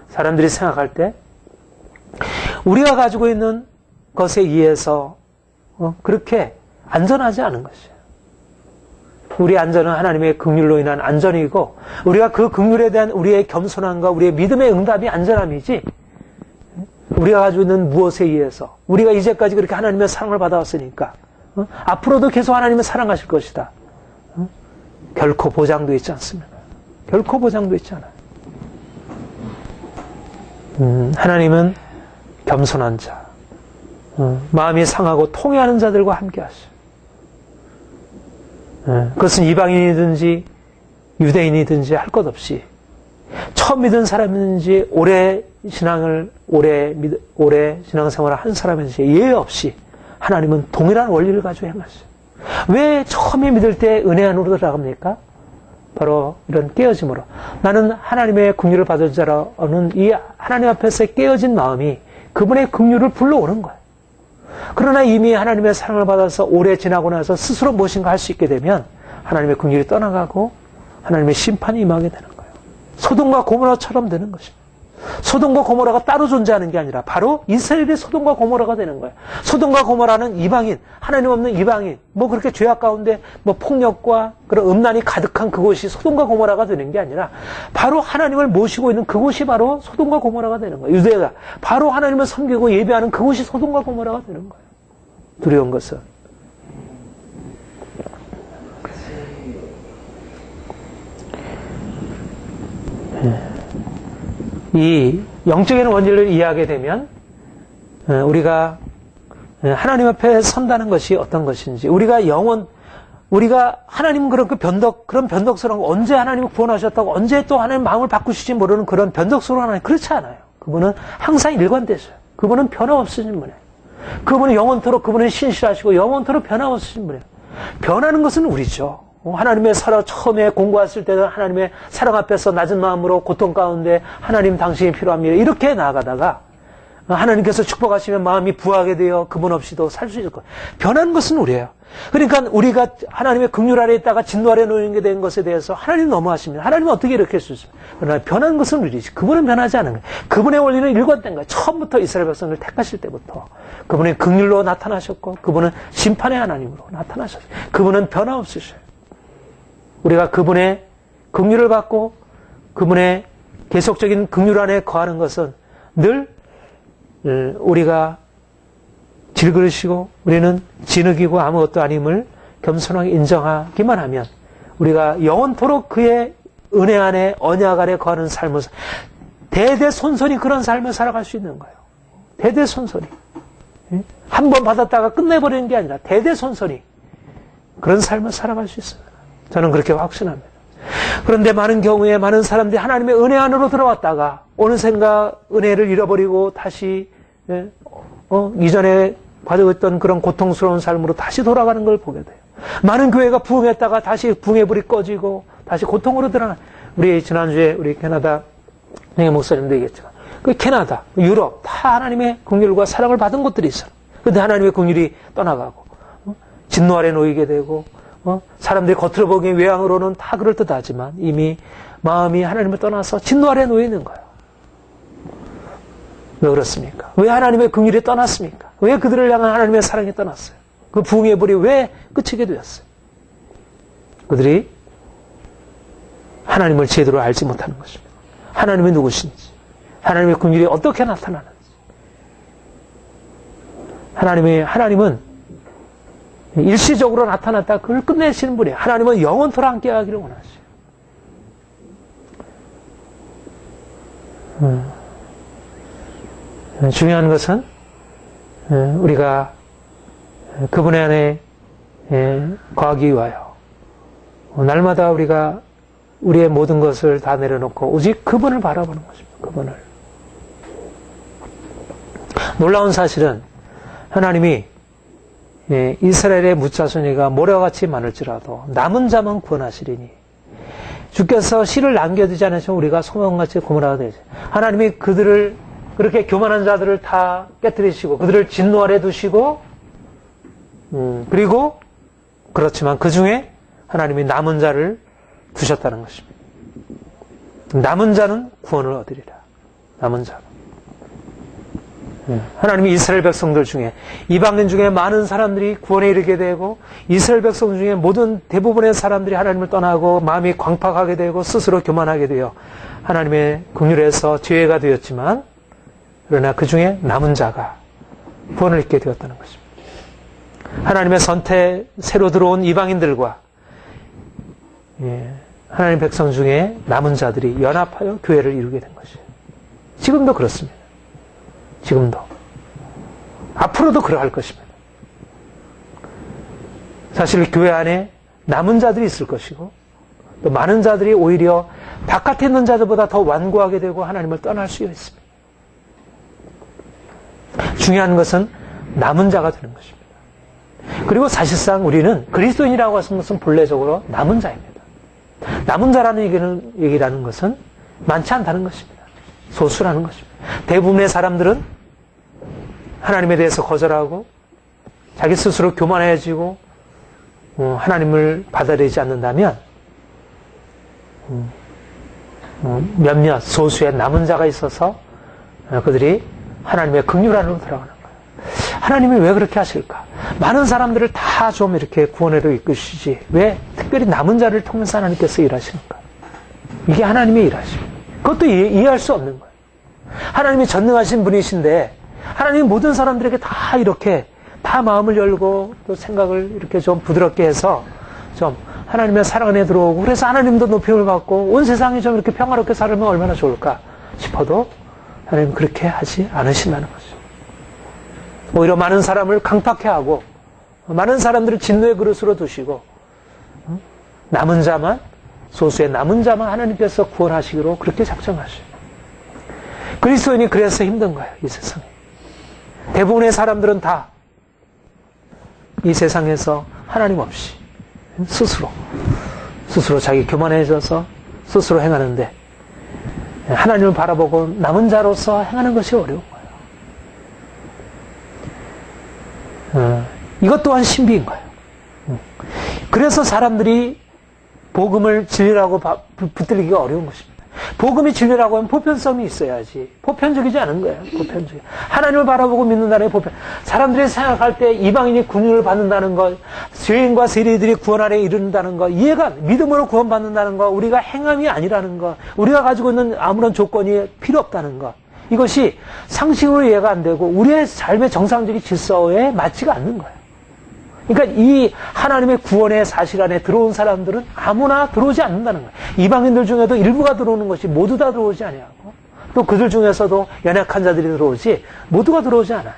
사람들이 생각할 때 우리가 가지고 있는 것에 의해서 그렇게 안전하지 않은 것이에요. 우리 안전은 하나님의 긍휼로 인한 안전이고 우리가 그 긍휼에 대한 우리의 겸손함과 우리의 믿음의 응답이 안전함이지 우리가 가지고 있는 무엇에 의해서 우리가 이제까지 그렇게 하나님의 사랑을 받아왔으니까 앞으로도 계속 하나님을 사랑하실 것이다. 결코 보장도 있지 않습니다. 결코 보장도 있지 않아요. 하나님은 겸손한 자, 마음이 상하고 통회하는 자들과 함께 하시오. 그것은 이방인이든지 유대인이든지 할 것 없이 처음 믿은 사람이든지 오래 신앙생활을 한 사람이든지 예외 없이 하나님은 동일한 원리를 가지고 행하시오. 왜 처음에 믿을 때 은혜 안으로 들어갑니까? 바로 이런 깨어짐으로 나는 하나님의 긍휼을 받을 자라는 이 하나님 앞에서 깨어진 마음이 그분의 긍휼을 불러오는 거예요. 그러나 이미 하나님의 사랑을 받아서 오래 지나고 나서 스스로 무엇인가 할 수 있게 되면 하나님의 긍휼이 떠나가고 하나님의 심판이 임하게 되는 거예요. 소돔과 고모라처럼 되는 것입니다. 소돔과 고모라가 따로 존재하는 게 아니라 바로 이스라엘의 소돔과 고모라가 되는 거예요. 소돔과 고모라는 이방인, 하나님 없는 이방인, 그렇게 죄악 가운데 폭력과 그런 음란이 가득한 그곳이 소돔과 고모라가 되는 게 아니라 바로 하나님을 모시고 있는 그곳이 바로 소돔과 고모라가 되는 거예요. 유대가 바로 하나님을 섬기고 예배하는 그곳이 소돔과 고모라가 되는 거예요. 두려운 것은 이 영적인 원리를 이해하게 되면 우리가 하나님 앞에 선다는 것이 어떤 것인지 우리가 하나님 그런 그런 변덕스러운 거, 언제 하나님을 구원하셨다고 언제 또 하나님 마음을 바꾸실지 모르는 그런 변덕스러운 하나님 그렇지 않아요. 그분은 항상 일관되셔요. 그분은 변함없으신 분이에요. 그분은 영원토록 그분은 신실하시고 영원토록 변함없으신 분이에요. 변하는 것은 우리죠. 하나님의 사랑 처음에 공부했을 때는 하나님의 사랑 앞에서 낮은 마음으로 고통 가운데 하나님 당신이 필요합니다. 이렇게 나아가다가 하나님께서 축복하시면 마음이 부하게 되어 그분 없이도 살 수 있을 거예요. 변하는 것은 우리예요. 그러니까 우리가 하나님의 긍휼 아래에 있다가 진노 아래에 놓이게 된 것에 대해서 하나님 너무하십니다. 하나님은 어떻게 이렇게 할 수 있습니까? 그러나 변하는 것은 우리지. 그분은 변하지 않은 거예요. 그분의 원리는 일관된 거예요. 처음부터 이스라엘 백성을 택하실 때부터 그분의 긍휼로 나타나셨고 그분은 심판의 하나님으로 나타나셨어요. 그분은 변함없으셔요. 우리가 그분의 긍휼을 받고 그분의 계속적인 긍휼 안에 거하는 것은 늘 우리가 질그릇이고 우리는 진흙이고 아무것도 아님을 겸손하게 인정하기만 하면 우리가 영원토록 그의 은혜 안에 언약 안에 거하는 삶을 대대손손이 그런 삶을 살아갈 수 있는 거예요. 대대손손이. 한 번 받았다가 끝내버리는 게 아니라 대대손손이 그런 삶을 살아갈 수 있습니다. 저는 그렇게 확신합니다. 그런데 많은 경우에 많은 사람들이 하나님의 은혜 안으로 들어왔다가 어느샌가 은혜를 잃어버리고 다시 이전에 가지고 있던 그런 고통스러운 삶으로 다시 돌아가는 걸 보게 돼요. 많은 교회가 부흥했다가 다시 부흥의 불이 꺼지고 다시 고통으로 드러나. 우리 지난주에 우리 캐나다 목사님도 얘기했지만 그 캐나다, 유럽 다 하나님의 긍휼과 사랑을 받은 곳들이 있어요. 그런데 하나님의 긍휼이 떠나가고 진노 아래 놓이게 되고 사람들이 겉으로 보기엔 외향으로는 다 그럴듯하지만 이미 마음이 하나님을 떠나서 진노 아래 놓여 있는 거예요. 왜 그렇습니까? 왜 하나님의 긍휼이 떠났습니까? 왜 그들을 향한 하나님의 사랑이 떠났어요? 그 부흥의 불이 왜 그치게 되었어요? 그들이 하나님을 제대로 알지 못하는 것입니다. 하나님이 누구신지, 하나님의 긍휼이 어떻게 나타나는지. 하나님은 일시적으로 나타났다 그걸 끝내시는 분이에요. 하나님은 영원토록 함께 하기를 원하시죠. 중요한 것은 우리가 그분의 안에 거하기 위하여 날마다 우리가 우리의 모든 것을 다 내려놓고 오직 그분을 바라보는 것입니다. 그분을. 놀라운 사실은 하나님이 이스라엘의 무자손이가 모래같이 많을지라도 남은 자만 구원하시리니 주께서 씨를 남겨두지 않으시면 우리가 소망같이 고문하게 되지. 하나님이 그들을 그렇게 교만한 자들을 다 깨뜨리시고 그들을 진노 아래 두시고 그리고 그렇지만 그 중에 하나님이 남은 자를 두셨다는 것입니다. 남은 자는 구원을 얻으리라. 남은 자. 하나님이 이스라엘 백성들 중에 이방인 중에 많은 사람들이 구원에 이르게 되고 이스라엘 백성 중에 모든 대부분의 사람들이 하나님을 떠나고 마음이 광팍하게 되고 스스로 교만하게 되어 하나님의 긍휼에서 죄가 되었지만 그러나 그 중에 남은 자가 구원을 얻게 되었다는 것입니다. 하나님의 선택 새로 들어온 이방인들과 하나님의 백성 중에 남은 자들이 연합하여 교회를 이루게 된 것이에요. 지금도 그렇습니다. 지금도. 앞으로도 그러할 것입니다. 사실 교회 안에 남은 자들이 있을 것이고 또 많은 자들이 오히려 바깥에 있는 자들보다 더 완고하게 되고 하나님을 떠날 수 있습니다. 중요한 것은 남은 자가 되는 것입니다. 그리고 사실상 우리는 그리스도인이라고 하는 것은 본래적으로 남은 자입니다. 남은 자라는 얘기라는 것은 많지 않다는 것입니다. 소수라는 것입니다. 대부분의 사람들은 하나님에 대해서 거절하고 자기 스스로 교만해지고 하나님을 받아들이지 않는다면 몇몇 소수의 남은 자가 있어서 그들이 하나님의 긍휼 안으로 들어가는 거예요. 하나님이 왜 그렇게 하실까? 많은 사람들을 다 좀 이렇게 구원으로 이끄시지 왜 특별히 남은 자를 통해서 하나님께서 일하시는가? 이게 하나님의 일하십니다. 그것도 이해할 수 없는 거예요. 하나님이 전능하신 분이신데 하나님이 모든 사람들에게 다 이렇게 다 마음을 열고 또 생각을 이렇게 좀 부드럽게 해서 좀 하나님의 사랑 안에 들어오고 그래서 하나님도 높임을 받고 온 세상이 좀 이렇게 평화롭게 살면 얼마나 좋을까 싶어도 하나님은 그렇게 하지 않으신다는 거죠. 오히려 많은 사람을 강팍해 하고 많은 사람들을 진노의 그릇으로 두시고 남은 자만 소수의 남은 자만 하나님께서 구원하시기로 그렇게 작정하셔요. 그리스도인이 그래서 힘든 거예요. 이 세상에. 대부분의 사람들은 다 이 세상에서 하나님 없이 스스로 자기 교만해져서 스스로 행하는데 하나님을 바라보고 남은 자로서 행하는 것이 어려운 거예요. 이것 또한 신비인 거예요. 그래서 사람들이 복음을 진리라고 붙들기가 어려운 것입니다. 복음이 진리라고 하면 보편성이 있어야지. 보편적이지 않은 거예요. 보편적. 하나님을 바라보고 믿는다는 보편. 사람들이 생각할 때 이방인이 구원을 받는다는 것, 죄인과 세리들이 구원 아래 이른다는 것, 믿음으로 구원받는다는 것, 우리가 행함이 아니라는 것, 우리가 가지고 있는 아무런 조건이 필요 없다는 것. 이것이 상식으로 이해가 안 되고 우리의 삶의 정상적인 질서에 맞지가 않는 거예요. 그러니까 이 하나님의 구원의 사실 안에 들어온 사람들은 아무나 들어오지 않는다는 거예요. 이방인들 중에도 일부가 들어오는 것이 모두 다 들어오지 아니하고 또 그들 중에서도 연약한 자들이 들어오지 모두가 들어오지 않아요.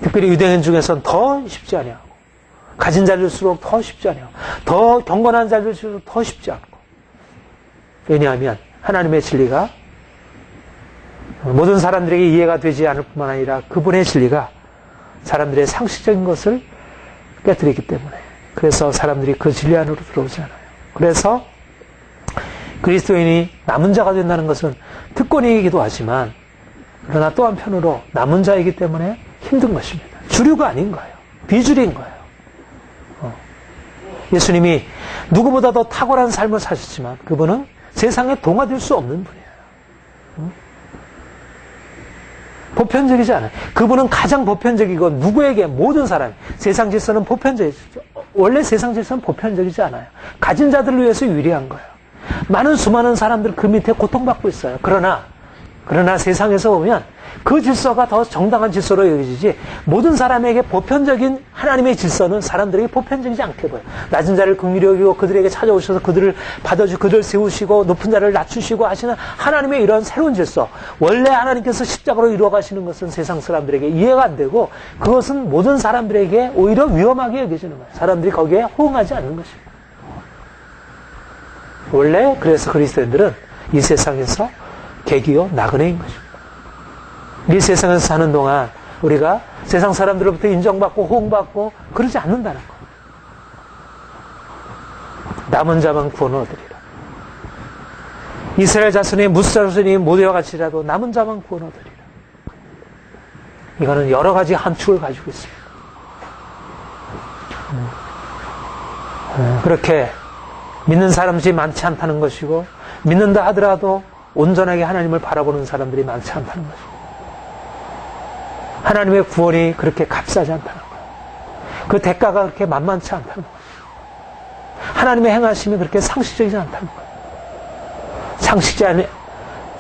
특별히 유대인 중에서는 더 쉽지 아니하고 가진 자일수록 더 쉽지 아니하고 더 경건한 자일수록 더 쉽지 않고 왜냐하면 하나님의 진리가 모든 사람들에게 이해가 되지 않을 뿐만 아니라 그분의 진리가 사람들의 상식적인 것을 깨뜨리기 때문에 그래서 사람들이 그 진리 안으로 들어오지 않아요. 그래서 그리스도인이 남은 자가 된다는 것은 특권이기도 하지만 그러나 또 한편으로 남은 자이기 때문에 힘든 것입니다. 주류가 아닌 거예요. 비주류인 거예요. 예수님이 누구보다 더 탁월한 삶을 사셨지만 그분은 세상에 동화될 수 없는 분이에요. 보편적이지 않아요. 그분은 가장 보편적이고 누구에게 모든 사람 세상 질서는 보편적이죠. 원래 세상 질서는 보편적이지 않아요. 가진 자들을 위해서 유리한 거예요. 많은 수많은 사람들 그 밑에 고통받고 있어요. 그러나 세상에서 보면 그 질서가 더 정당한 질서로 여겨지지 모든 사람에게 보편적인 하나님의 질서는 사람들에게 보편적이지 않게 보여요. 낮은 자를 긍휼히 여기고 그들에게 찾아오셔서 그들을 받아주고 그들을 세우시고 높은 자를 낮추시고 하시는 하나님의 이런 새로운 질서. 원래 하나님께서 십자가로 이루어 가시는 것은 세상 사람들에게 이해가 안 되고 그것은 모든 사람들에게 오히려 위험하게 여겨지는 거예요. 사람들이 거기에 호응하지 않는 것입니다. 원래 그래서 그리스도인들은 이 세상에서 개기요 나그네인 것입니다. 이 세상에서 사는 동안 우리가 세상 사람들로부터 인정받고 호응받고 그러지 않는다는 것. 남은 자만 구원을 얻으리라. 이스라엘 자손이 무스 자손이 모두와 같이라도 남은 자만 구원을 얻으리라. 이거는 여러 가지 함축을 가지고 있습니다. 그렇게 믿는 사람들이 많지 않다는 것이고 믿는다 하더라도 온전하게 하나님을 바라보는 사람들이 많지 않다는 것입니다. 하나님의 구원이 그렇게 값싸지 않다는 거예요. 그 대가가 그렇게 만만치 않다는 거예요. 하나님의 행하심이 그렇게 상식적이지 않다는 거예요.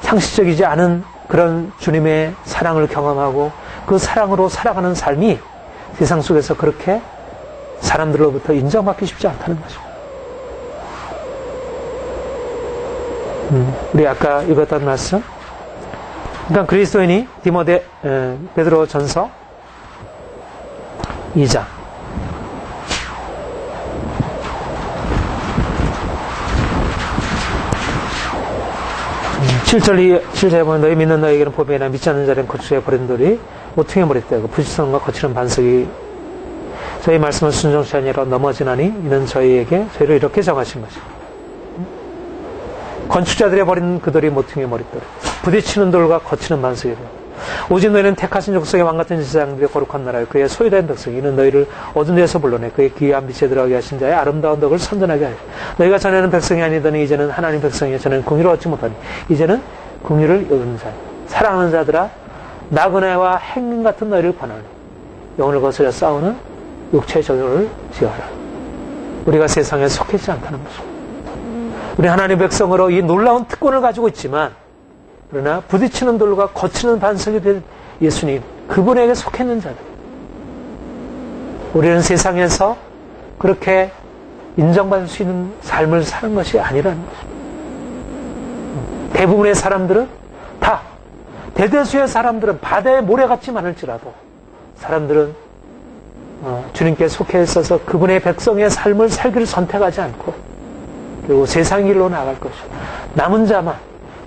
상식적이지 않은 그런 주님의 사랑을 경험하고 그 사랑으로 살아가는 삶이 세상 속에서 그렇게 사람들로부터 인정받기 쉽지 않다는 거죠. 우리 아까 읽었던 말씀. 그러니까 그리스도인이 베드로 전서 2장 7절에 보면 너희 믿는 너희에게는 보배나 믿지 않는 자는 거추에 버린 돌이 모퉁이에 버렸다고 부지런과 거칠은 반석이 저희 말씀을 순종치 아니하러 넘어지나니 이는 저희에게 저희를 이렇게 정하신 것이고 건축자들이 버린 그 돌이 모퉁이에 버렸더라. 부딪히는 돌과 거치는 반석이 되고 오직 너희는 택하신 족속의 왕같은 제사장들의 거룩한 나라요 그의 소유된 백성이 이는 너희를 어두운 데서 불러내 그의 귀한 빛에 들어가게 하신 자의 아름다운 덕을 선전하게 하여 너희가 전에는 백성이 아니더니 이제는 하나님 백성이요 전에는 긍휼을 얻지 못하니 이제는 긍휼을 얻는 자 사랑하는 자들아 나그네와 행인 같은 너희를 권하니 영혼을 거스려 싸우는 육체의 정욕을 지어라. 우리가 세상에 속해지 않다는 것입니다. 우리 하나님 백성으로 이 놀라운 특권을 가지고 있지만 그러나 부딪히는 돌과 거치는 반석이 된 예수님 그분에게 속했는 자들 우리는 세상에서 그렇게 인정받을 수 있는 삶을 사는 것이 아니라는 것입니다. 대부분의 사람들은 다 대다수의 사람들은 바다의 모래같이 많을지라도 사람들은 주님께 속해 있어서 그분의 백성의 삶을 살기를 선택하지 않고 그리고 세상 길로 나갈 것이고 남은 자만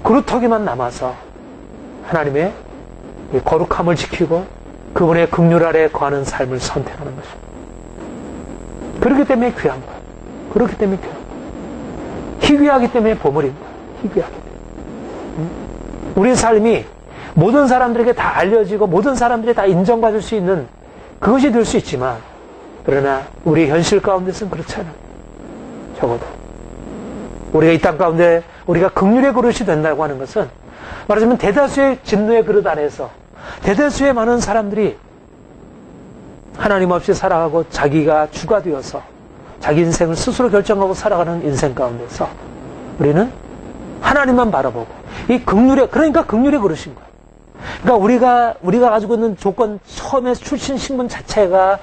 그루터기만 남아서 하나님의 거룩함을 지키고 그분의 긍휼 아래 거하는 삶을 선택하는 것입니다. 그렇기 때문에 귀한 거예요. 그렇기 때문에 귀한 거예요. 희귀하기 때문에 보물인 거예요. 희귀하기 때문에. 우리 삶이 모든 사람들에게 다 알려지고 모든 사람들이 다 인정받을 수 있는 그것이 될 수 있지만 그러나 우리 현실 가운데서는 그렇지 않아요. 적어도 우리가 이 땅 가운데 우리가 긍휼의 그릇이 된다고 하는 것은 말하자면 대다수의 진노의 그릇 안에서 대다수의 많은 사람들이 하나님 없이 살아가고 자기가 주가 되어서 자기 인생을 스스로 결정하고 살아가는 인생 가운데서 우리는 하나님만 바라보고 이 긍휼의 그러니까 긍휼의 그릇인 거예요. 그러니까 우리가 가지고 있는 조건 처음에 출신 신분 자체가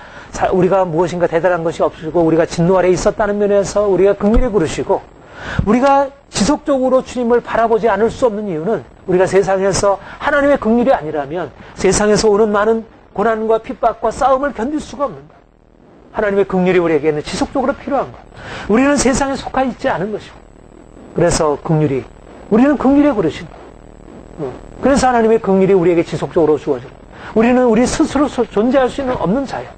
우리가 무엇인가 대단한 것이 없고 우리가 진노 아래에 있었다는 면에서 우리가 긍휼의 그릇이고 우리가 지속적으로 주님을 바라보지 않을 수 없는 이유는 우리가 세상에서 하나님의 긍휼이 아니라면 세상에서 오는 많은 고난과 핍박과 싸움을 견딜 수가 없는 거예요. 하나님의 긍휼이 우리에게는 지속적으로 필요한 거예요. 우리는 세상에 속하 있지 않은 것이고 그래서 우리는 긍휼의 그릇인 거예요. 그래서 하나님의 긍휼이 우리에게 지속적으로 주어져요. 우리는 우리 스스로 존재할 수 있는 없는 자예요.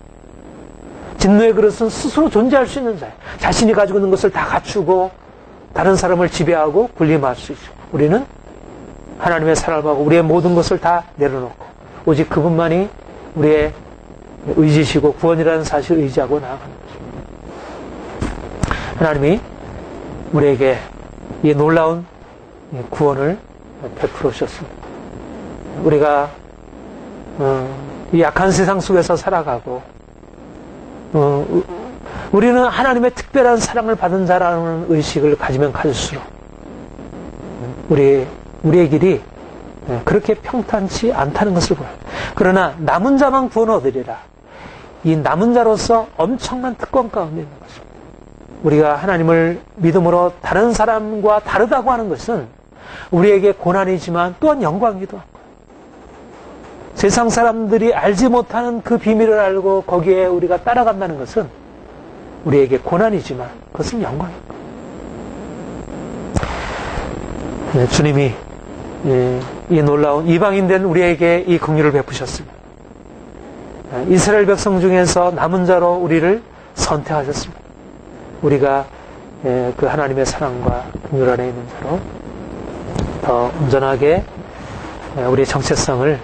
진노의 그릇은 스스로 존재할 수 있는 자예요. 자신이 가지고 있는 것을 다 갖추고 다른 사람을 지배하고 군림할 수 있죠. 우리는 하나님의 사랑하고 우리의 모든 것을 다 내려놓고 오직 그분만이 우리의 의지시고 구원이라는 사실을 의지하고 나아가는 것입니다. 하나님이 우리에게 이 놀라운 구원을 베풀어 주셨습니다. 우리가 이 약한 세상 속에서 살아가고 우리는 하나님의 특별한 사랑을 받은 자라는 의식을 가지면 가질수록 우리의 길이 그렇게 평탄치 않다는 것을 보여요. 그러나 남은 자만 구원 얻으리라. 이 남은 자로서 엄청난 특권 가운데 있는 것입니다. 우리가 하나님을 믿음으로 다른 사람과 다르다고 하는 것은 우리에게 고난이지만 또한 영광이기도 하고 세상 사람들이 알지 못하는 그 비밀을 알고 거기에 우리가 따라간다는 것은 우리에게 고난이지만 그것은 영광입니다. 주님이 이 놀라운 이방인된 우리에게 이 긍휼을 베푸셨습니다. 이스라엘 백성 중에서 남은 자로 우리를 선택하셨습니다. 우리가 그 하나님의 사랑과 긍휼 안에 있는 자로 더 온전하게 우리의 정체성을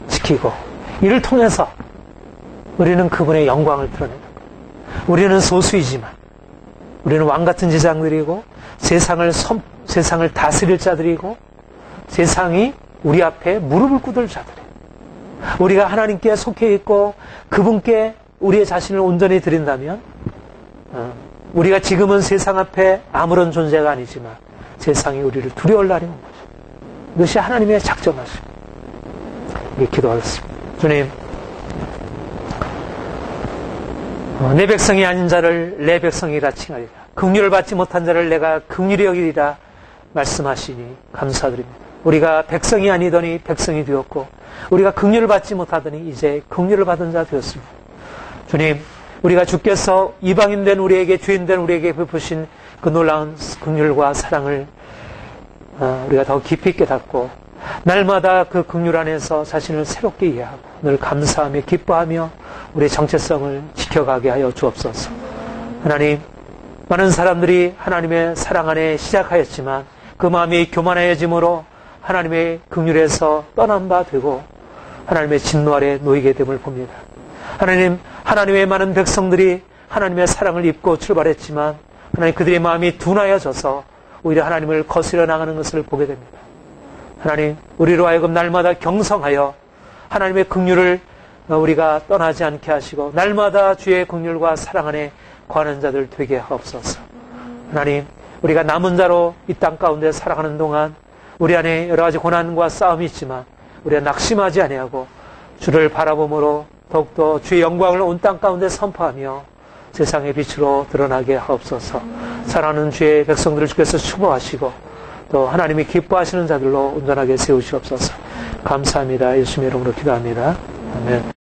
지키고 이를 통해서 우리는 그분의 영광을 드러낸다. 우리는 소수이지만 우리는 왕같은 제사장들이고 세상을 다스릴 자들이고 세상이 우리 앞에 무릎을 꿇을 자들이에요. 우리가 하나님께 속해 있고 그분께 우리의 자신을 온전히 드린다면 우리가 지금은 세상 앞에 아무런 존재가 아니지만 세상이 우리를 두려울 날이 온 거죠. 이것이 하나님의 작정하심. 기도하겠습니다. 주님, 내 백성이 아닌 자를 내 백성이라 칭하리라. 긍휼을 받지 못한 자를 내가 긍휼히 여기리라 말씀하시니 감사드립니다. 우리가 백성이 아니더니 백성이 되었고 우리가 긍휼을 받지 못하더니 이제 긍휼을 받은 자 되었습니다. 주님, 우리가 주께서 이방인 된 우리에게, 죄인 된 우리에게 베푸신 그 놀라운 긍휼과 사랑을 우리가 더 깊이 깨닫고 날마다 그 긍휼 안에서 자신을 새롭게 이해하고 늘 감사하며 기뻐하며 우리의 정체성을 지켜가게 하여 주옵소서. 하나님, 많은 사람들이 하나님의 사랑 안에 시작하였지만 그 마음이 교만해짐으로 하나님의 긍휼에서 떠난 바 되고 하나님의 진노 아래 놓이게 됨을 봅니다. 하나님, 하나님의 많은 백성들이 하나님의 사랑을 입고 출발했지만 하나님, 그들의 마음이 둔하여져서 오히려 하나님을 거스려 나가는 것을 보게 됩니다. 하나님, 우리로 하여금 날마다 경성하여 하나님의 긍휼을 우리가 떠나지 않게 하시고 날마다 주의 긍휼과 사랑 안에 거하는 자들 되게 하옵소서. 하나님, 우리가 남은 자로 이 땅 가운데 살아가는 동안 우리 안에 여러 가지 고난과 싸움이 있지만 우리가 낙심하지 아니하고 주를 바라봄으로 더욱더 주의 영광을 온 땅 가운데 선포하며 세상의 빛으로 드러나게 하옵소서. 사랑하는 주의 백성들을 주께서 축복하시고 또 하나님이 기뻐하시는 자들로 온전하게 세우시옵소서. 감사합니다. 예수님의 이름으로 기도합니다. 아멘.